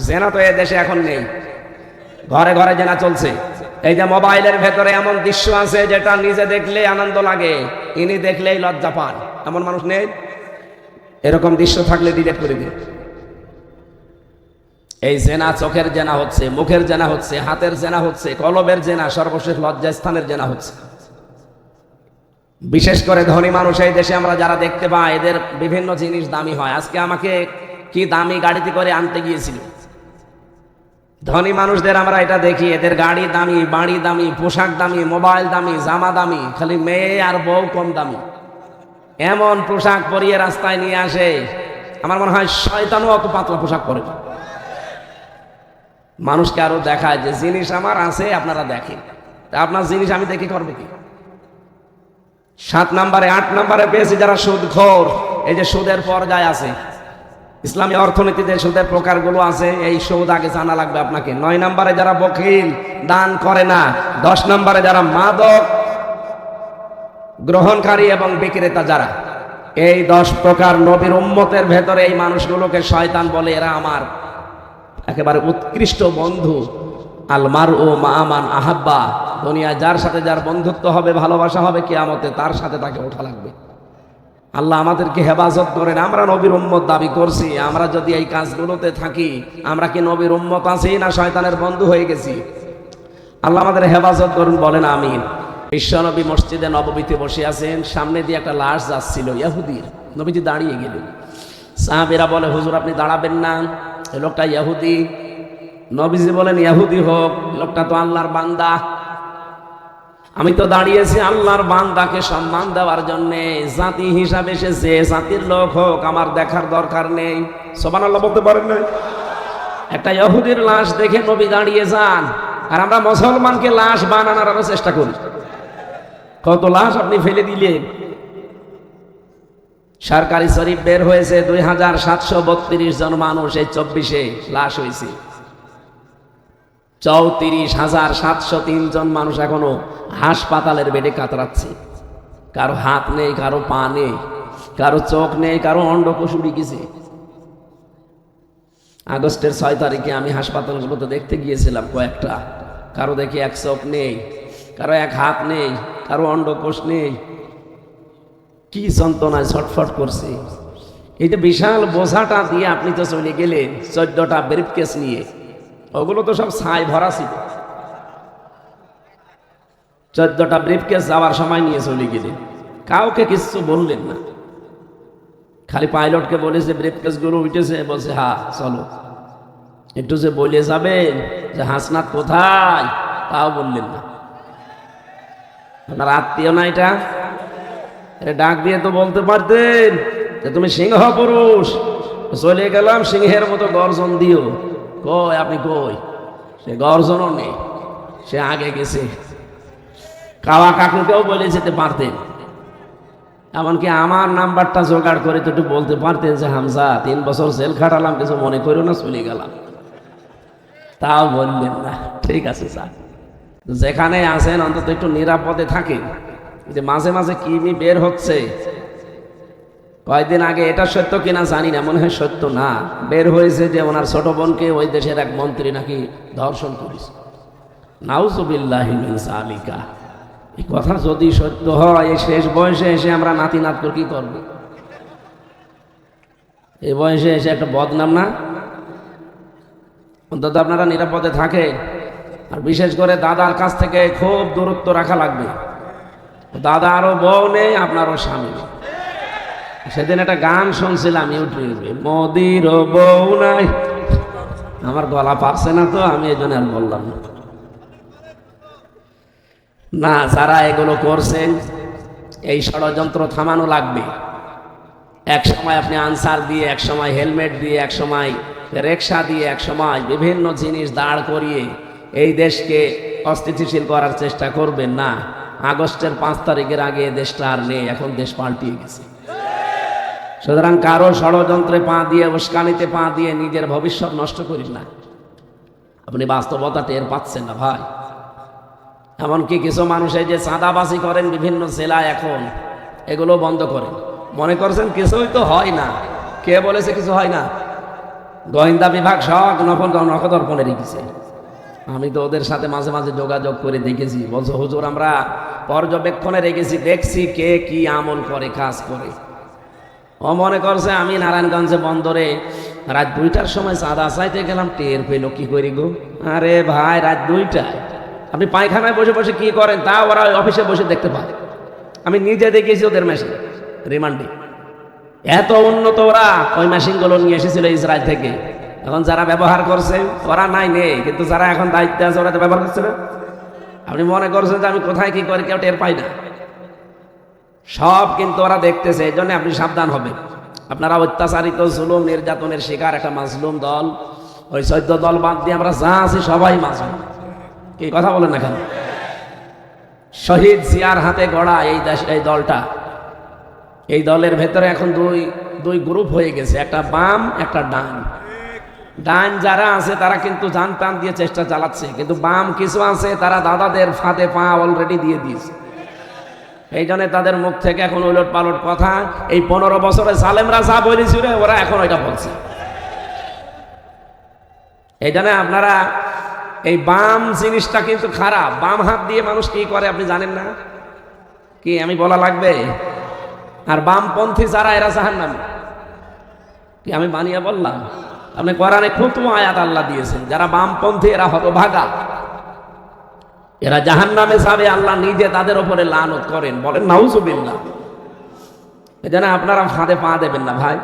জেনা তো এ দেশে এখন নেই, ঘরে ঘরে জেনা চলছে। এই যে মোবাইলের ভেতরে এমন দৃশ্য আছে যেটা নিজে দেখলে আনন্দ লাগে, ইনি দেখলেই লজ্জা পান, এমন মানুষ নেই? এরকম দৃশ্য থাকলে ডিলিট করে দিন। এই জেনা চোখের জেনা হচ্ছে, মুখের জেনা হচ্ছে, হাতের জেনা হচ্ছে, কলবের জেনা, সর্বশেষ লজ্জাস্থানের জেনা হচ্ছে। বিশেষ করে ধনী মানুষ এই দেশে আমরা যারা দেখতে পাই, এদের বিভিন্ন জিনিস দামি হয়। আজকে আমাকে কি দামি গাড়িতে করে আনতে গিয়েছিল। ধনী মানুষদের আমরা এটা দেখি, এদের গাড়ি দামি, বাড়ি দামি, পোশাক দামি, মোবাইল দামি, জামা দামি, খালি মেয়ে আর বউ কম দামি। এমন পোশাক পরিয়ে রাস্তায় নিয়ে আসে, আমার মনে হয় শয়তানও অত পাতলা পোশাক পরে। মানুষকে আরো দেখায় যে জিনিস আমার আছে, আপনারা দেখেন। আপনার জিনিস আমি দেখে করবো কি? 7 নাম্বারে 8 নাম্বারে পেয়েছি যারা সুদখোর। এই যে সুদের পর্যায় আছে, ইসলামী অর্থনীতিতে সুদের প্রকারগুলো আছে, এই সুদ আগে জানা লাগবে আপনাকে। 9 নাম্বারে যারা বখিল, দান করে না। 10 নাম্বারে যারা মাদক গ্রহণকারী এবং বিক্রেতা যারা, এই 10 প্রকার নবীর উম্মতের ভেতরে এই মানুষগুলোকে শয়তান বলে এরা আমার একেবারে উৎকৃষ্ট বন্ধু। আল মারউ মা মান আহাব্বা, দুনিয়ায় যার সাথে যার বন্ধুত্ব হবে, ভালোবাসা হবে, কিয়ামতে তার সাথে তাকে ওঠা লাগবে। আল্লাহ আমাদেরকে হেফাজত করেন। আমরা নবীর উম্মত দাবি করছি, আমরা যদি এই কাজগুলোতে থাকি, আমরা কি নবীর উম্মত আছি না শয়তানের বন্ধু হয়ে গেছি? আল্লাহ আমাদের হেফাজত করুন, বলেন আমিন। বিশ্বনবী মসজিদে নববীতে বসে আছেন, সামনে দিয়ে একটা লাশ যাচ্ছিল ইহুদির। নবীজি দাঁড়িয়ে গেলেন। সাহাবীরা বলে, হুজুর আপনি দাঁড়াবেন না, এই লোকটা ইহুদি। নবীজি বলেন, ইহুদি হোক, লোকটা তো আল্লাহর বান্দা। আমি তো দাঁড়িয়েছি আল্লাহর বান্দাকে সম্মান দেওয়ার জন্য। জাতি হিসাবে সে যে জাতির লোক হোক, আমার দেখার দরকার নেই। সুবহানাল্লাহ বলতে পারেন না? একটা ইহুদির লাশ দেখে নবী দাঁড়িয়ে যান, আর আমরা মুসলমানকে লাশ বানানোর আরো চেষ্টা করি। কত লাশ আপনি ফেলে দিলেন। সরকারি শরীফ বের হয়েছে 2732 জন মানুষ এই 24-এ লাশ হয়েছে। 34,703 জন মানুষ এখনো হাসপাতালের বেডে কাতরাচ্ছে। কারো হাত নেই, কারো পা নেই, কারো চোখ নেই, কারো অন্ডকোষ উড়ে গেছে। আগস্টের 6 তারিখে আমি হাসপাতালগুলোতে দেখতে গিয়েছিলাম কয়েকটা। কারো দেখি এক চোখ নেই, কারো এক হাত নেই, কারো অন্ডকোষ নেই। কি যন্ত্রণায় ছটফট করছে। এই যে বিশাল বোঝাটা দিয়ে আপনি তো চলে গেলেন 14টা ব্রিফকেস নিয়ে, ওগুলো তো সব ছাই ভরা ছিল। 14টা ব্রিফকেস যাওয়ার সময় নিয়ে চলে গেলেন, কাউকে কিছু বললেন না। খালি পাইলটকে বলেছে ব্রিফকেস গুলো উঠেছে, বলছে হ্যাঁ চলো। একটু যে বলে যাবেন যে হাসনাত কোথায়, তাও বললেন না। আপনার আত্মীয় না এটা, ডাক দিয়ে তো বলতে পারতেন যে তুমি সিংহ পুরুষ, চলে গেলাম সিংহের মতো গর্জন দিও। কই আপনি কই? সে গর্জনও নেই, সে আগে গেছে। কাওয়া কাকুকেও বলে যেতে পারতেন, এমনকি আমার নাম্বারটা জোগাড় করে তো একটু বলতে পারতেন যে হামজা 3 বছর জেল খাটালাম, কিছু মনে করো না, চলে গেলাম। তাও বললেন না। ঠিক আছে স্যার, যেখানে আছেন অন্তত একটু নিরাপদে থাকেন। যে মাঝে মাঝে কি বের হচ্ছে, কয়েকদিন আগে এটা সত্য কিনা জানি না, মনে হয় সত্য না, বের হয়েছে যে ওনার ছোট বোনকে ওই দেশের এক মন্ত্রী নাকি ধর্ষণ করেছে। নাউজুবিল্লাহি মিন যালিকা। এই কথা যদি সত্য হয়, এই শেষ বয়সে এসে আমরা নাতি নাত করে কি করব? এই বয়সে এসে একটা বদনাম না? অন্তত আপনারা নিরাপদে থাকে। আর বিশেষ করে দাদার কাছ থেকে খুব দূরত্ব রাখা লাগবে। দাদা আরো বউ নেই, আপনারও স্বামী নেই। সেদিন একটা গান শুনছিলাম ইউটিউবে, মোদির বউ নাই। আমার গলা পাচ্ছে না তো, আমি এই জন্য আর বললাম না। না, যারা এগুলো করছেন এই ষড়যন্ত্র থামানো লাগবে। এক সময় আপনি আনসার দিয়ে, এক সময় হেলমেট দিয়ে, এক সময় রিকশা দিয়ে, এক সময় বিভিন্ন জিনিস দাঁড় করিয়ে এই দেশকে অস্থিতিশীল করার চেষ্টা করবেন না। আগস্টের 5 তারিখের আগে দেশটা আর নেই, এখন দেশ পাল্টিয়ে গেছে। সুতরাং কারো ষড়যন্ত্রে পা দিয়ে, উস্কানিতে পা দিয়ে নিজের ভবিষ্যৎ নষ্ট করিস না। আপনি বাস্তবতা টের পাচ্ছেন না ভাই। এমনকি কিছু মানুষ এই যে চাঁদাবাজি করেন বিভিন্ন জেলায়, এখন এগুলো বন্ধ করেন। মনে করছেন কিছুই তো হয় না। কে বলেছে কিছু হয় না? গোয়েন্দা বিভাগ সব নখদর্পণে রেখেছে। আমি তো ওদের সাথে মাঝে মাঝে যোগাযোগ করে দেখেছি, বলছো হুজুর আমরা পর্যবেক্ষণে রেখেছি, দেখছি কে কি আমল করে, কাজ করে। ও মনে করছে আমি নারায়ণগঞ্জে বন্দরে রাত 2টার সময় চাঁদা চাইতে গেলাম, টের পেল কি করি গো? আরে ভাই, রাত 2টায় আপনি পায়খানায় বসে বসে কি করেন তা ওরা অফিসে বসে দেখতে পায়। আমি নিজে দেখেছি ওদের মেশিন রিমান্ডে। এত উন্নত ওরা ওই মেশিনগুলো নিয়ে এসেছিল ইসরায়েল থেকে। এখন যারা ব্যবহার করছে ওরা নেই, কিন্তু যারা এখন দায়িত্বে আছে ওরা তো ব্যবহার করছে না। আপনি মনে করছেন যে আমি কোথায় কি করি, কেউ টের পাই না। সব কিন্তু ওরা দেখতেছে। এই জন্য আপনি সাবধান হবেন। আপনারা অত্যাচারিত, জুলুম, নির্যাতনের শিকার একটা মাজলুম দল। ওই 14 দল বাদ দিয়ে আমরা যা আছি সবাই মাজলুম। কি কথা বলেন না কেন? শহীদ জিয়ার হাতে গড়া এই দেশ, এই দলটা, এই দলের ভেতরে এখন দুই গ্রুপ হয়ে গেছে, একটা বাম, একটা ডান। ডান যারা আছে তারা কিন্তু জান প্রাণ দিয়ে চেষ্টা চালাচ্ছে, কিন্তু বাম কিছু আছে তারা দাদাদের ফাঁদে পা অলরেডি দিয়ে দিয়েছে। এই জন্য তাদের মুখ থেকে এখন উলট পালট কথা। এই 15 বছরে সালেমরা যা বলেছিল ওরা এখন ওইটা বলছে। এই জন্য আপনারা এই বাম জিনিসটা কিন্তু খারাপ। বাম হাত দিয়ে মানুষ কি করে আপনি জানেন না? কি আমি বলা লাগবে? আর বামপন্থী যারা এরা জাহান্নামী। কি আমি বানিয়ে বললাম? আপনি কোরআনে খুব আয়াত আল্লাহ দিয়েছেন, যারা বামপন্থী এরা হতভাগা, এরা জাহান্নামে যাবে। আল্লাহ নিজে তাদের উপরে লানত করেন, বলেন নাউজুবিল্লাহ। এই জন্য আপনারা ফাঁদে পা দেবেন না ভাই।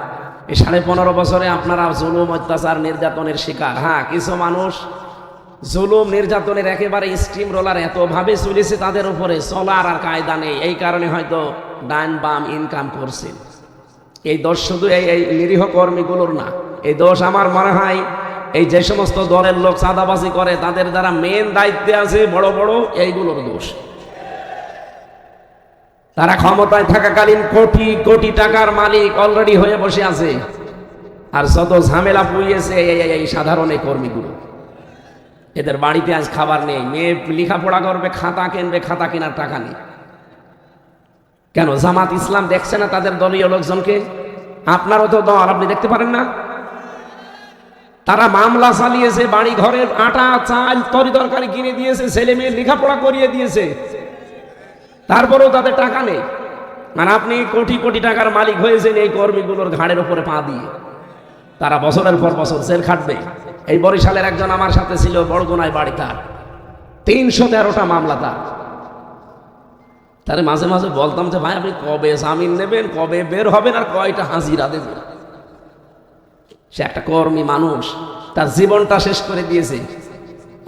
এই 15.5 বছরে আপনারা জুলুম, অত্যাচার, নির্যাতনের শিকার। হ্যাঁ, কিছু মানুষ জুলুম নির্যাতনের একেবারে স্টিম রোলার এতভাবে চলেছে তাদের উপরে, চলার আর কায়দা নেই। এই কারণে হয়তো ডান বাম ইনকাম করছেন। এই দোষ শুধু এই নিরীহ কর্মীগুলোর না, এই দোষ আমার মনে হয় এই যে সমস্ত দলের লোক চাঁদাবাজি করে তাদের দ্বারা মেন দায়িত্বে আছে বড় বড় এইগুলোর দোষ। তারা ক্ষমতায় থাকাকালীন কোটি কোটি টাকার মালিক অলরেডি হয়ে বসে আছে, আর যত ঝামেলা পুড়িয়েছে এই সাধারণ এই কর্মীগুলো। এদের বাড়িতে আজ খাবার নেই, মেয়ে লেখাপড়া করবে, খাতা কিনবে, খাতা কেনার টাকা নেই। কেন? জামাত ইসলাম দেখছে না তাদের দলীয় লোকজনকে? আপনারও তো দল, আপনি দেখতে পারেন না? তারা মামলা চালিয়েছে, বাড়ি ঘরের আটা চাল তরি তরকারি কিনে দিয়েছে, ছেলে মেয়ে লেখাপড়া করিয়ে দিয়েছে, তারপরেও তাদের টাকা নেই। মানে আপনি কোটি কোটি টাকার মালিক হয়েছেন এই কর্মীগুলোর ঘাড়ের উপরে পা দিয়ে। তারা বছরের পর বছর জেল খাটবে। এই বরিশালের একজন আমার সাথে ছিল, বড়গুনায় বাড়ি, তার 313টা মামলা। তার মাঝে মাঝে বলতাম যে ভাই আপনি কবে জামিন নেবেন, কবে বের হবেন, আর কয়টা হাজিরা দেবেন? সে একটা কর্মী মানুষ, তার জীবনটা শেষ করে দিয়েছে,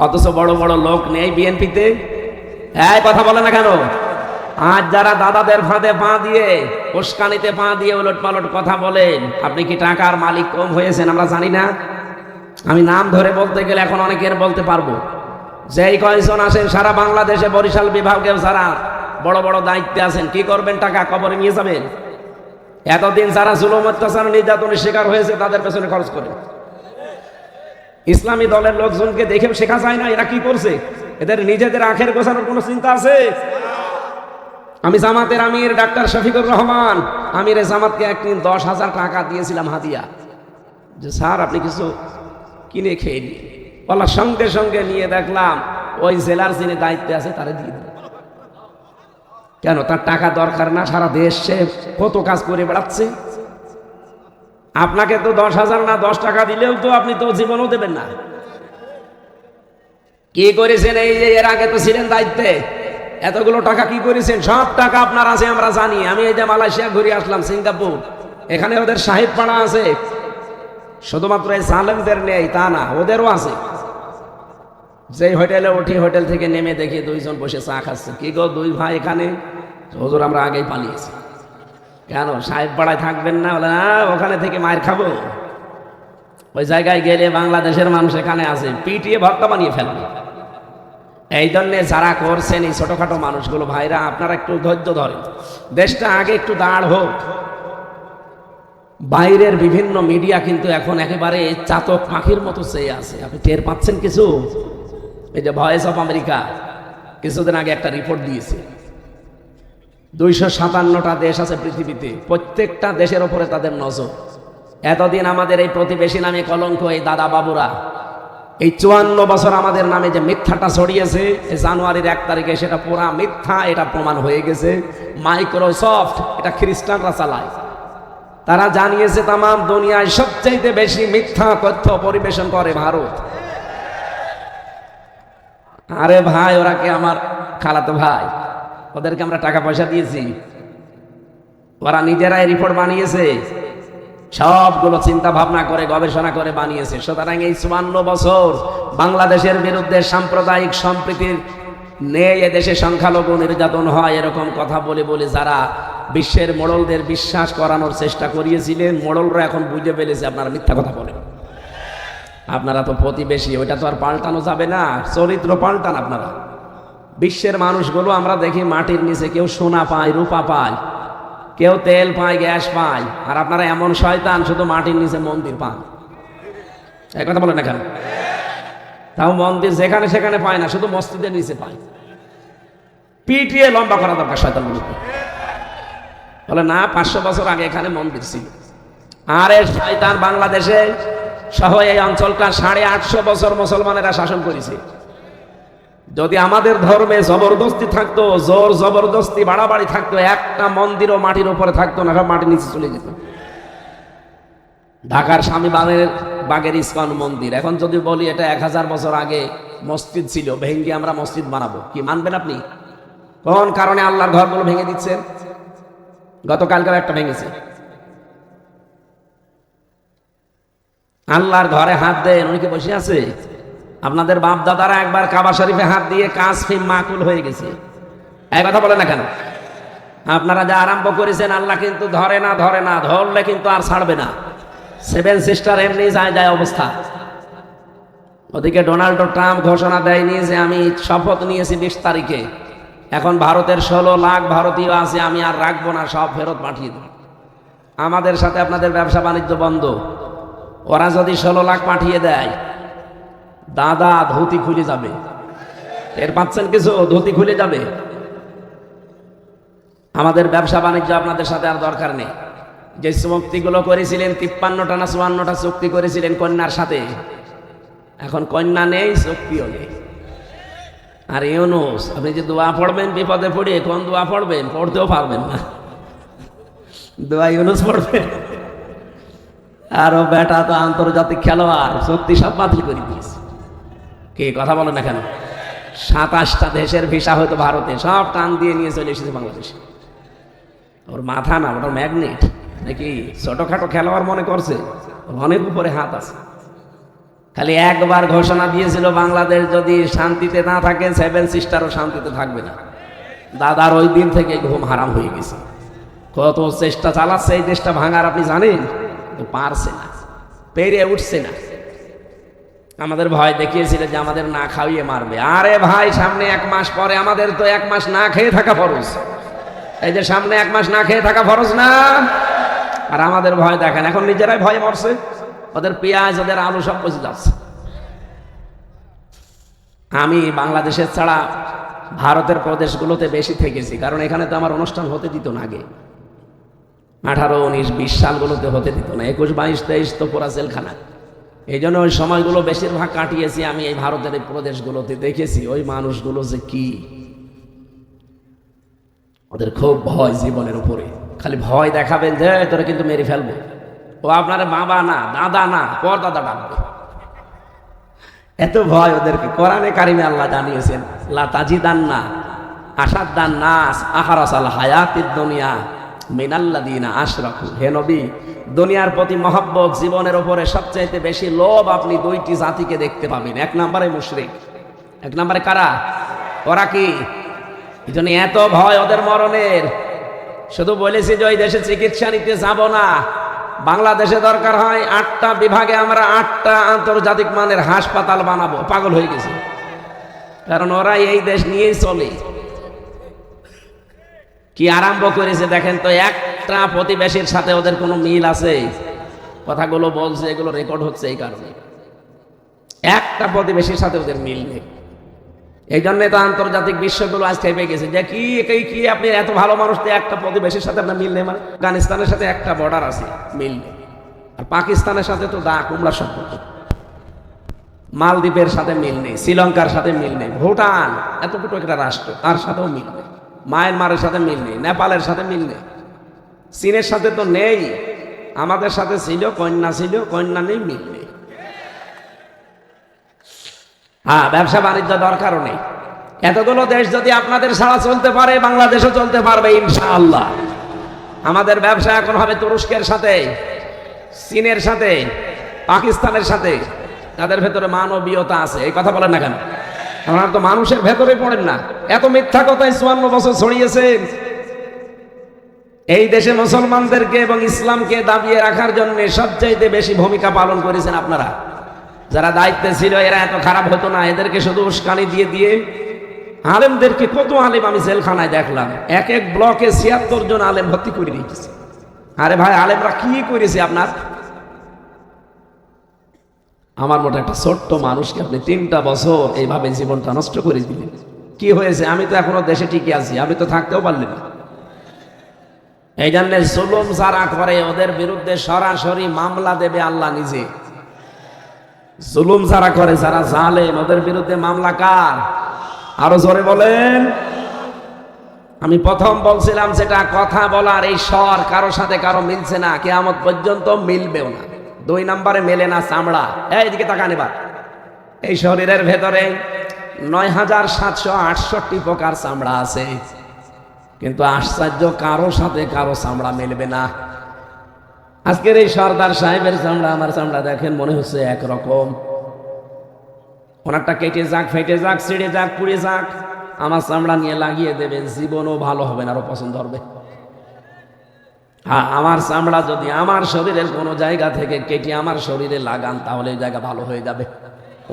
অথচ বড় বড় লোক নেই বিএনপিতে। এই কথা বলে না কেন? আজ যারা দাদাদের ফাঁদে পা দিয়ে, উস্কানিতে পা দিয়ে উলট পালট কথা বলেন, আপনি কি টাকার মালিক কম হয়েছেন আমরা জানি না? আমি নাম ধরে বলতে গেলে এখন অনেকের বলতে পারবো। যেই কয়েকজন আসেন সারা বাংলাদেশে, বরিশাল বিভাগেও যারা বড় বড় দায়িত্বে আছেন, কি করবেন? টাকা কবরে নিয়ে যাবেন? এতদিন যারা জুলুম অত্যাচার নির্যাতনের শিকার হয়েছে তাদের পেছনে খরচ করে। ইসলামী দলের লোকজনকে দেখেও শেখা যায় না এরা কি করছে। এদের নিজেদের আখের গোছানোর কোনো চিন্তা আছে? আমি জামাতের আমির ডাক্তার শফিকুর রহমান, আমিরে জামাতকে একদিন 10,000 টাকা দিয়েছিলাম হাদিয়া, যে স্যার আপনি কিছু কিনে খেয়ে নিন। বলার সঙ্গে সঙ্গে নিয়ে দেখলাম ওই জেলার যিনি দায়িত্বে আছে তারে দিয়ে দিল। কেন? তার টাকা দরকার না? সারা দেশ সে কত কাজ করে বেড়াচ্ছে। আপনাকে তো 10,000 না 10 টাকা দিলেও তো আপনি তো জীবনও দেবেন না। কি করেছেন? এই যে এর আগে তো ছিলেন দায়িত্বে, এতগুলো টাকা কি করেছেন? সব টাকা আপনার আছে আমরা জানি। আমি এই যে মালয়েশিয়া ঘুরে আসলাম, সিঙ্গাপুর, এখানে ওদের সাহেব পাড়া আছে। শুধুমাত্র এই সালেমদের নেই তা না, ওদেরও আছে। যেই হোটেলে উঠি, হোটেল থেকে নেমে দেখি 2 জন বসে চা খাচ্ছে। কি গো 2 ভাই এখানে? হুজুর আমরা আগেই পালিয়েছি। কেন? সাহেব পাড়ায় থাকবেন না? বলে না, ওখানে থেকে মায়ের খাবো। ওই জায়গায় গেলে বাংলাদেশের মানুষ এখানে আছে, পিটিয়ে ভর্তা বানিয়ে ফেলবে। এই জন্যে যারা করছেন এই ছোটখাটো মানুষগুলো, ভাইরা আপনারা একটু ধৈর্য ধরেন, দেশটা আগে একটু দাঁড় হোক। বাইরের বিভিন্ন মিডিয়া কিন্তু এখন একেবারে চাতক পাখির মতো চেয়ে আছে। আপনি টের পাচ্ছেন কিছু? এই যে ভয়েস অফ আমেরিকা কিছুদিন আগে একটা রিপোর্ট দিয়েছে, 257টা দেশ আছে পৃথিবীতে, প্রত্যেকটা দেশের ওপরে তাদের নজর। এতদিন আমাদের এই প্রতিবেশী নামে কলঙ্ক, এই দাদা বাবুরা এই 54 বছর আমাদের নামে যে মিথ্যাটা ছড়িয়েছে, এই জানুয়ারির 1 তারিখে সেটা পুরা মিথ্যা, এটা প্রমাণ হয়ে গেছে। মাইক্রোসফট, এটা খ্রিস্টানরা চালায়, তারা জানিয়েছে তাম দুনিয়ায় সবচাইতে বেশি মিথ্যা তথ্য পরিবেশন করে ভারত। আরে ভাই, ওরা কি আমার খালাতো ভাই? ওদেরকে আমরা টাকা পয়সা দিয়েছি? ওরা নিজেরাই রিপোর্ট বানিয়েছে, সবগুলো চিন্তা ভাবনা করে গবেষণা করে বানিয়েছে। সুতরাং এই 54 বছর বাংলাদেশের বিরুদ্ধে সাম্প্রদায়িক সম্প্রীতির নেই, এদেশে সংখ্যালঘু নির্যাতন হয়, এরকম কথা বলে বলে যারা বিশ্বের মোড়লদের বিশ্বাস করানোর চেষ্টা করিয়েছিলেন, মোড়লরা এখন বুঝে ফেলেছে আপনারা মিথ্যা কথা বলেন। আপনারা তো প্রতিবেশী, ওইটা তো আর পাল্টানো যাবে না। চরিত্র পাল্টান আপনারা। বিশ্বের মানুষগুলো আমরা দেখি মাটির নিচে কেউ সোনা পায়, রূপা পায়, কেউ তেল পায়, গ্যাস পায়, আর আপনারা এমন শয়তান শুধু মাটির নিচে মন্দির পান। এই কথা বলেন না কেন? তাও মন্দির যেখানে সেখানে পায় না, শুধু মসজিদের নিচে পায়। পিটিয়ে লম্বা করা দরকার শয়তানগুলোকে। বলে না, 500 বছর আগে এখানে মন্দির ছিল। আরে শয়তান, বাংলাদেশে সহ এই অঞ্চলটা 850 বছর মুসলমানেরা শাসন করেছে। যদি আমাদের ধর্মে জবরদস্তি থাকতো, জোর জবরদস্তি বাড়াবাড়ি থাকতো, একটা মন্দিরও মাটির উপরে থাকতো না, সব মাটির নিচে চলে যেত। ঢাকার বাগের ইস্কন মন্দির, এখন যদি বলি এটা 1000 বছর আগে মসজিদ ছিল, ভেঙ্গে আমরা মসজিদ বানাবো, কি মানবেন আপনি? কোন কারণে আল্লাহর ঘরগুলো ভেঙে দিচ্ছেন? গতকালকেও একটা ভেঙেছে। আল্লাহর ঘরে হাত দেন, উনি কি বসে আছে? আপনাদের বাপ দাদারা একবার কাবা শরীফে হাত দিয়ে কাজ ফিম মাকুল হয়ে গেছে। এই কথা বলে না কেন? আপনারা যা আরম্ভ করেছেন, আল্লাহ কিন্তু ধরে না, ধরলে কিন্তু আর ছাড়বে না। 7 সিস্টার এমনি যায় অবস্থা। ওদিকে ডোনাল্ড ট্রাম্প ঘোষণা দেয়নি যে আমি শপথ নিয়েছি 20 তারিখে এখন ভারতের 16 লাখ ভারতীয় আছে, আমি আর রাখবো না, সব ফেরত পাঠিয়ে দেব। আমাদের সাথে আপনাদের ব্যবসা বাণিজ্য বন্ধ। ওরা যদি 16 লাখ পাঠিয়ে দেয়, দাদা ধুতি খুলে যাবে। এর পাচ্ছেন কিছু? ধুতি খুলে যাবে। আমাদের ব্যবসা বাণিজ্য আপনাদের সাথে আর দরকার নেই। যে চুক্তিগুলো করেছিলেন, 53টা না 54টা চুক্তি করেছিলেন কন্যার সাথে, এখন কন্যা নেই, চুক্তিও নেই। আর ইউনূস, আপনি যে দোয়া পড়বেন বিপদে পড়ে, কোন দোয়া পড়বেন? পড়তেও পারবেন না। দোয়া ইউনূস পড়বেন, আর ও বেটা তো আন্তর্জাতিক খেলোয়াড়, চুক্তি সব বাতিল করে দিয়েছে। কে কথা বলে না কেন? 27টা দেশের ভিসা হয়তো ভারতে, সব টান দিয়ে নিয়ে চলে এসেছে বাংলাদেশে। ওর মাথা না, ওটা ম্যাগনেট নাকি? ছোটখাটো খেলোয়াড় মনে করছে, অনেক উপরে হাত আছে। খালি একবার ঘোষণা দিয়েছিল, বাংলাদেশ যদি শান্তিতে না থাকে, 7 সিস্টারও শান্তিতে থাকবে না। দাদার ওই দিন থেকে ঘুম হারাম হয়ে গেছে। কত চেষ্টা চালাচ্ছে এই দেশটা ভাঙার, আপনি জানেন? পারছে না, পেরে উঠছে না। আমাদের ভয় দেখিয়েছিল যে আমাদের না খাইয়ে মারবে। আরে ভাই, সামনে 1 মাস পরে আমাদের তো 1 মাস না খেয়ে থাকা ফরজ। এই যে সামনে 1 মাস না খেয়ে থাকা ফরজ না? আর আমাদের ভয় দেখেন, এখন নিজেরাই ভয় মরছে। ওদের পেঁয়াজ, ওদের আলু সব পচে যাচ্ছে। আমি বাংলাদেশের ছাড়া ভারতের প্রদেশগুলোতে বেশি থেকেছি, কারণ এখানে তো আমার অনুষ্ঠান হতে দিত না আগে। 18, 19, 20 সালগুলোতে হতে দিত না। 21, 22, 23 তো পুরা জেলখানা। এই জন্য ওই সময়গুলো বেশিরভাগ কাটিয়েছি আমি এই ভারতের এই প্রদেশগুলোতে। দেখেছি ওই মানুষগুলো যে কি, ওদের খুব ভয় জীবনের উপরে। খালি ভয় দেখাবেন যে তোরা কিন্তু মেরে ফেলবো। ও আপনার বাবা না, দাদা না, পর দাদা ডাকবে। এত ভয় ওদেরকে। কোরআনে কারিমে আল্লাহ জানিয়েছেন, লা তাজিদান্না আশাদ্দান নাস আহরাসাল হায়াতিদ দুনিয়া মিনাল্লাযিনা আশরাকু। হে নবী, দুনিয়ার প্রতি মহব্বত, জীবনের উপরে সবচাইতে বেশি লোভ আপনি 2টি জাতিকে দেখতে পাবেন। 1 নম্বরে মুশরিক। 1 নম্বরে কারা? ওরা কি? এই জন্য এত ভয় ওদের মরণের। শুধু বলেছি যে ওই দেশে চিকিৎসা নিতে যাব না। বাংলাদেশে দরকার হয় 8টা বিভাগে আমরা 8টা আন্তর্জাতিক মানের হাসপাতাল বানাবো। পাগল হয়ে গেছে, কারণ ওরা এই দেশ নিয়েই চলে। কি আরম্ভ করেছে দেখেন তো। একটা প্রতিবেশীর সাথে ওদের কোনো মিল আছে? কথাগুলো বলছে, এগুলো রেকর্ড হচ্ছে এই কারণে। একটা প্রতিবেশীর সাথে ওদের মিল নেই। এই জন্য তো আন্তর্জাতিক বিশ্বগুলো আজ খেপে গেছে যে কি আপনি এত ভালো মানুষ, একটা প্রতিবেশীর সাথে আপনার মিল নেই। মানে আফগানিস্তানের সাথে একটা বর্ডার আছে, মিল নেই। আর পাকিস্তানের সাথে তো দা কুমড়া সম্পর্ক। মালদ্বীপের সাথে মিল নেই, শ্রীলঙ্কার সাথে মিল নেই, ভুটান এতটুকু একটা রাষ্ট্র, তার সাথেও মিল নেই। মায়ানমারের সাথে মিল নেই, নেপালের সাথে মিল নেই, চীনের সাথে তো নেই। আমাদের সাথে ছিল, কন্যা নেই, মিল নেই। হ্যাঁ, ব্যবসা বাণিজ্য দরকারও নেই। এতগুলো দেশ যদি আপনাদের ছাড়া চলতে পারে, বাংলাদেশও চলতে পারবে ইনশাআল্লাহ। আমাদের ব্যবসা এখন হবে তুরস্কের সাথে, চীনের সাথে, পাকিস্তানের সাথে। তাদের ভেতরে মানবীয়তা আছে। এই কথা বলেন না কেন? আপনারা তো মানুষের ভেতরে পড়েন না। এত মিথ্যা কথাই 54 বছর ছড়িয়েছেন। এই দেশে মুসলমানদেরকে এবং ইসলামকে দাবিয়ে রাখার জন্য সবচাইতে বেশি ভূমিকা পালন করেছেন আপনারা। যারা দায়িত্বে ছিল এরা এত খারাপ হতো না। এদেরকে শুধু উস্কানি দিয়ে দিয়ে আলেমদেরকে, কত আলেম আমি জেলখানায় দেখলাম, এক ব্লকে 76 জন আলেম ভর্তি করে রেখেছে। আরে ভাই, আলেমরা কি করেছে আপনার? আমার মতো একটা ছোট্ট মানুষকে আপনি 3টা বছর এইভাবে জীবনটা নষ্ট করে দিলেন। কি হয়েছে? আমি তো এখনো দেশে টিকে আছি, আমি তো থাকতেও পারলাম না। এই জন্য জুলুম যারা করে ওদের বিরুদ্ধে সরাসরি মামলা দেবে আল্লাহ নিজে। জুলুম যারা করে, যারা জালেম, ওদের বিরুদ্ধে মামলা কার? আরো জোরে বলেন। আমি প্রথম বলছিলাম যেটা কথা বলার এই স্বর কারো সাথে কারো মিলছে না, কিয়ামত পর্যন্ত মিলবেও না। 2 নম্বরে মেলে না চামড়া। এইদিকে তাকান এবার। এই শরীরের ভেতরে 9768 প্রকার চামড়া আছে, কিন্তু আশ্চর্য কারো সাথে কারো চামড়া মিলবে না। আজকের এই সর্দার সাহেবের চামড়া, আমার চামড়া দেখেন, মনে হচ্ছে একরকম। ওনারটা কেটে যাক, ফেটে যাক, ছিঁড়ে যাক, পুড়ে যাক, আমার চামড়া নিয়ে লাগিয়ে দেবেন, জীবনও ভালো হবে না, আরো পছন্দ হবে। হ্যাঁ, আমার চামড়া যদি আমার শরীরের কোনো জায়গা থেকে কেটে আমার শরীরে লাগান, তাহলে এই জায়গা ভালো হয়ে যাবে।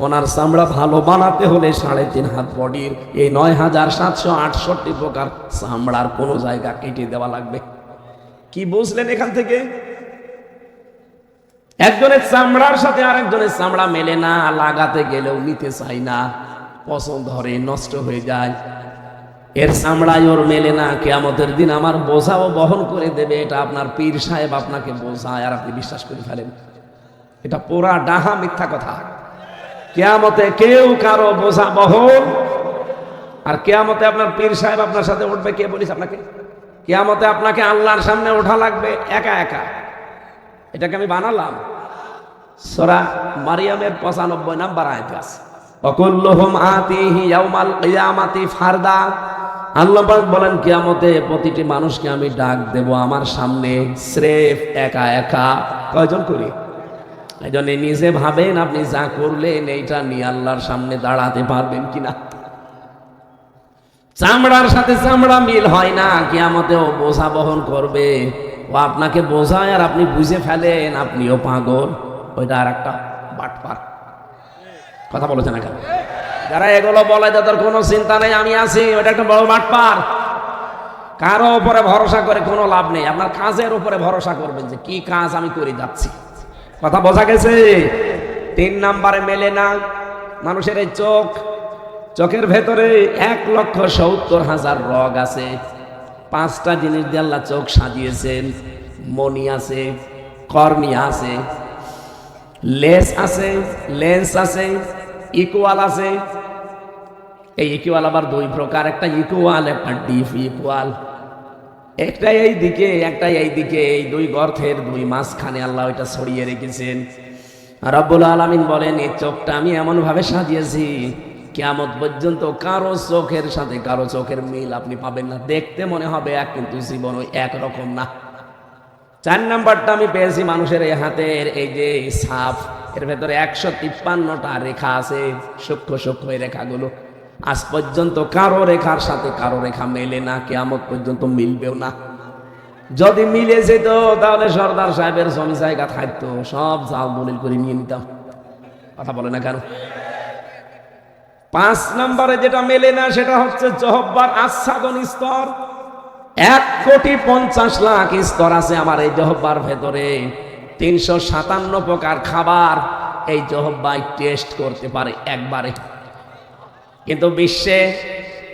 ওনার চামড়া ভালো বানাতে হলে 3.5 হাত বডির এই 9768 প্রকার চামড়ার কোনো জায়গা কেটে দেওয়া লাগবে। কি বুঝলেন এখান থেকে? একজনের চামড়ার সাথে আরেকজনের চামড়া মেলে না, লাগাতে গেলেও নিতে চাই না, পছন্দ ধরে নষ্ট হয়ে যায়। এর চামড়ায় ওর মেলে না, কিয়ামতের দিন আমার বোঝাও বহন করে দেবে। এটা আপনার পীর সাহেব আপনাকে বোঝায় আর আপনি বিশ্বাস করে ফেলেন। এটা পুরা ডাহা মিথ্যা কথা। কিয়ামতে কেউ কারো বোঝা বহন, আর কিয়ামতে আপনার পীর সাহেব আপনার সাথে উঠবে। কে বলিস আপনাকে? কিয়ামতে আপনাকে আল্লাহর সামনে ওঠা লাগবে একা একা। এটাকে আমি বানালাম। সূরা মারিয়ামের 95 নম্বর আয়াতে আছে, ওয়াকুল্লুহুম আতিহি ইয়াউমাল কিয়ামাতি ফারদা। আল্লাহ পাক বলেন কিয়ামতে প্রতিটি মানুষকে আমি ডাক দেব আমার সামনে, স্রেফ একা একা। কয়জন করি? এই জন্য নিজে ভাবেন আপনি যা করলেন এইটা নিয়ে আল্লাহর সামনে দাঁড়াতে পারবেন কিনা। চামড়ার সাথে চামড়া মিল হয় না, কিয়ামতেও বোঝা বহন করবে। ও আপনাকে বোঝায় আর আপনি বুঝে ফেলেন আপনিও পাগল। ওইটা আর একটা বাটপার। কথা বলেছে না কেন? যারা এগুলো বলে তাদের কোনো চিন্তা নেই, আমি আছি, ওইটা একটা বড় বাটপার। কারো উপরে ভরসা করে কোনো লাভ নেই। আপনার কাজের উপরে ভরসা করবেন যে কি কাজ আমি করে যাচ্ছি। কথা বোঝা গেছে? 3 নম্বরে মেলে না মানুষের এই চোখ। চোখের ভেতরে 1,70,000 রগ আছে। 5টা জিনিস দিয়ে আল্লাহ চোখ সাজিয়েছেন। মনি আছে, কর্নিয়া আছে, লেন্স আছে, লেন্স আছে, ইকুয়াল আছে। এই ইকুয়াল আবার 2 প্রকার, একটা ইকুয়াল একটা ডিপ ইকুয়াল। একটা এই দিকে একটা এই দিকে, এই 2 গর্তের 2 মাঝখানে আল্লাহ ওইটা ছড়িয়ে রেখেছেন। রব্বুল আলামিন বলেন এই চোখটা আমি এমন ভাবে সাজিয়েছি কিয়ামত পর্যন্ত কারো চোখের সাথে কারো চোখের মিল আপনি পাবেন না। দেখতে মনে হবে এক, কিন্তু জীবন ওই একরকম না। 4 নাম্বারটা আমি পেয়েছি মানুষের এই হাতের এই যে ছাপ, এর ভেতরে 153টা রেখা আছে, সূক্ষ্ম সূক্ষ্ম এই রেখাগুলো। আজ পর্যন্ত কারো রেখার সাথে কারো রেখা মেলে না, কিয়ামত পর্যন্ত মিলবেও না। যদি মিলে যেত তাহলে সর্দার সাহেবের জমি জায়গা থাকতো, সব জাল দলিল করে নিয়ে নিতাম। কথা বলে না কেন? 5 নম্বরে যেটা মেলে না সেটা হচ্ছে জহব্বার আচ্ছাদন স্তর। 1,50,00,000 স্তর আছে আমার এই জহব্বার ভেতরে। 357 প্রকার খাবার এই জহব্বাই টেস্ট করতে পারে একবারে। কিন্তু বিশ্বে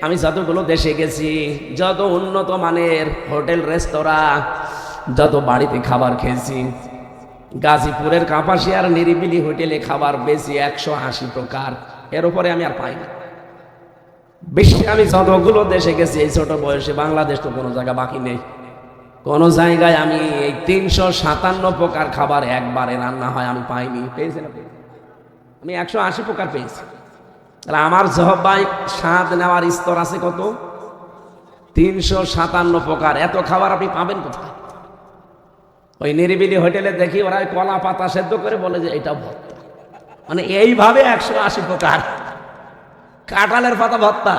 আমি যতগুলো দেশে গেছি, যত উন্নত মানের হোটেল রেস্তোরাঁ, যত বাড়িতে খাবার খেয়েছি, গাজীপুরের কাপাসিয়ার নিরিবিলি হোটেলে খাবার বেশি 180 প্রকার। এর উপরে আমি আর পাই না। বিশ্বে আমি যতগুলো দেশে গেছি এই ছোট বয়সে, বাংলাদেশ তো কোনো জায়গা বাকি নেই। কোন জায়গায় আমি এই 357 প্রকার খাবার একবারে রান্না হয় আমি পাইনি। পেয়েছি না? আমি 180 প্রকার পেয়েছি। তাহলে আমার জহব্বাই স্বাদ নেওয়ার স্তর আছে কত? 357 প্রকার। এত খাবার আপনি পাবেন কোথায়? ওই নিরিবিলি হোটেলে দেখি ওরা কলা পাতা সেদ্ধ করে বলে যে এটা ভর্তা, মানে এইভাবে 180 প্রকার। কাঁঠালের পাতা ভর্তা,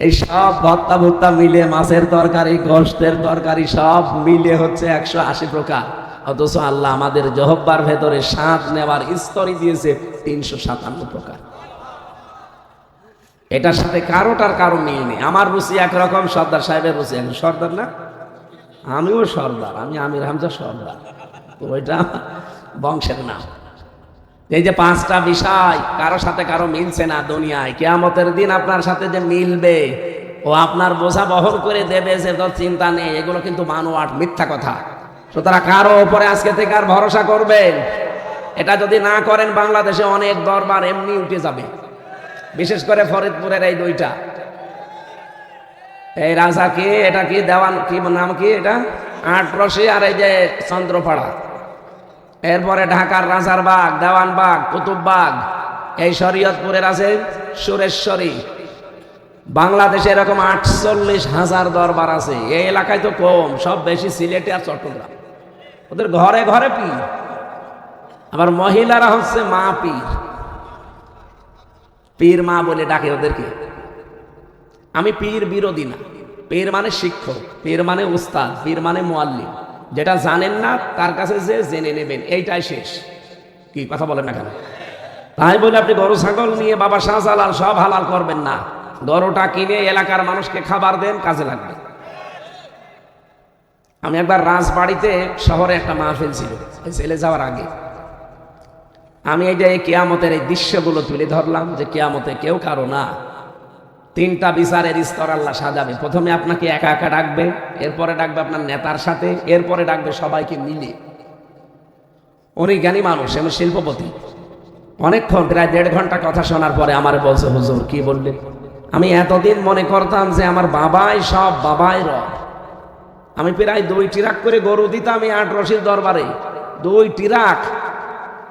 এই সব ভর্তা ভর্তা মিলে, মাছের তরকারি, গোশতের তরকারি সব মিলে হচ্ছে 180 প্রকার। অথচ আল্লাহ আমাদের জহব্বার ভেতরে স্বাদ নেওয়ার স্তরই দিয়েছে 357 প্রকার। এটার সাথে কারোটার কারো মিল নেই। আমার রুচি একরকম, সর্দার সাহেবের রুচি একরকম। সর্দার না, আমিও সর্দার, আমি আমির হামজা সর্দার, তো ওইটা বংশের নাম। এই যে 5টা বিষয় কারো সাথে কারো মিলছে না দুনিয়ায়, কিয়ামতের দিন আপনার সাথে যে মিলবে, ও আপনার বোঝা বহন করে দেবে, যে তোর চিন্তা নেই, এগুলো কিন্তু বানোয়াট মিথ্যা কথা। সুতরাং কারো উপরে আজকে থেকে আর ভরসা করবেন? এটা যদি না করেন বাংলাদেশে অনেক দরবার এমনি উঠে যাবে, বিশেষ করে ফরিদপুরের এই 2টা। এই রাজা কি, এটা কি দেওয়ান, কি নাম কি এটা, আটরশি, আর এই যে চন্দ্রপাড়া। এরপরে ঢাকার রাজারবাগ, দেওয়ানবাগ, কুতুববাগ, এই শরীয়তপুরের আছে সুরেশ্বরী। বাংলাদেশে এরকম 48,000 দরবার আছে। এই এলাকায় তো কম, সব বেশি সিলেটে আর চট্টগ্রাম। ওদের ঘরে ঘরে পীর, আবার মহিলারা হচ্ছে মা পীর। পীর মা বলে ডাকে ওদেরকে। আমি পীর বিরোধী না। পীর মানে শিক্ষক, পীর মানে উস্তাদ, পীর মানে মুআল্লিম। যেটা জানেন না তার কাছে যে জেনে নেবেন, এইটাই শেষ। কি কথা বলেন না কেন? তাই বলে আপনি গরু ছাগল নিয়ে বাবা শাহজালাল সব হালাল করবেন না। গরুটা কিনে এলাকার মানুষকে খাবার দেন, কাজে লাগবে। আমি একবার রাজবাড়িতে শহরে একটা মাহফিল ছিল, ছেলে যাওয়ার আগে আমি এই যে কিয়ামতের এই দৃশ্যগুলো তুলে ধরলাম, যে কিয়ামতে কেউ কারো না, তিনটা বিচারের স্তর আল্লাহ সাজাবে। প্রথমে আপনাকে একা একা ডাকবে, এরপরে ডাকবে আপনার নেতার সাথে, এরপরে ডাকবে সবাইকে মিলে। উনি জ্ঞানী মানুষ, এমন শিল্পপতি। অনেকক্ষণ প্রায় 1.5 ঘন্টা কথা শোনার পরে আমার বলছে, হুজুর কি বললেন? আমি এতদিন মনে করতাম যে আমার বাবাই সব, বাবাই রব। আমি প্রায় 2 ট্রাক করে গরু দিতাম এই 8 রশির দরবারে, 2 ট্রাক।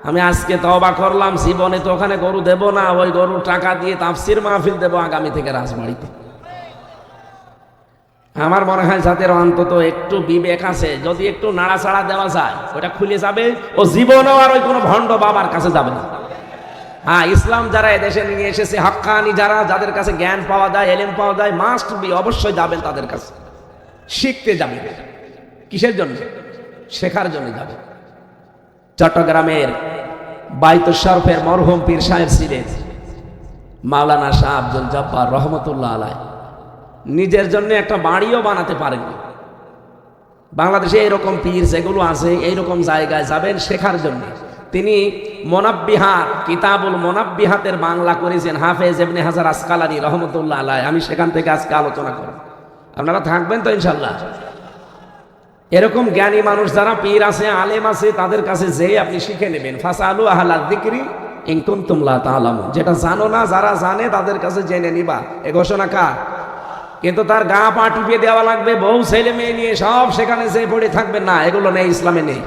আমি আজকে তওবা করলাম, জীবনে তো ওখানে গরু দেব না, ওই গরুর টাকা দিয়ে তাফসির মাহফিল দেব আগামী থেকে রাজবাড়িতে। আমার মনে হয় যাদের অন্তত একটু বিবেক আছে, যদি একটু নাড়াচাড়া দেওয়া যায় ওটা খুলে যাবে, ও জীবনও আর ওই কোনো ভণ্ড বাবার কাছে যাবে না। হ্যাঁ, ইসলাম যারা এদেশে নিয়ে এসেছে, হাক্কানি যারা, যাদের কাছে জ্ঞান পাওয়া যায়, এলেম পাওয়া যায়, মাস্ট বি, অবশ্যই যাবেন তাদের কাছে, শিখতে যাবে। কিসের জন্য? শেখার জন্য যাবে। চট্টগ্রামের বাইতুল শরফের মরহুম পীর সাহেব ছিলেন মাওলানা শাহ আব্দুল জব্বার রহমতুল্লাহ আলাইহ। নিজের জন্য একটা বাড়িও বানাতে পারেননি। বাংলাদেশে এরকম পীর যেগুলো আছে, এইরকম জায়গায় যাবেন শেখার জন্য। তিনি মোনাব্বিহাত, কিতাবুল মোনাব্বিহাতের বাংলা করেছেন হাফেজ ইবনে হাজার আসকালানী রহমতুল্লাহ আলাইহ। আমি সেখান থেকে আজকে আলোচনা করব, আপনারা থাকবেন তো ইনশাল্লাহ। এরকম জ্ঞানী মানুষ যারা পীর আছে, আলেম আছে, তাদের কাছে যেয়ে আপনি শিখে নেবেন। ফাসালু আহলা যিকরি ইন কুনতুম লা তা'লামুন। যেটা জানো না, যারা জানে তাদের কাছে জেনে নিবা, এ ঘোষণা কার? কিন্তু তার গা পা টিপে দেওয়া লাগবে, বউ ছেলে মেয়ে নিয়ে সব সেখানে যেয়ে পড়ে থাকবেন না, এগুলো নেই, ইসলামে নেই।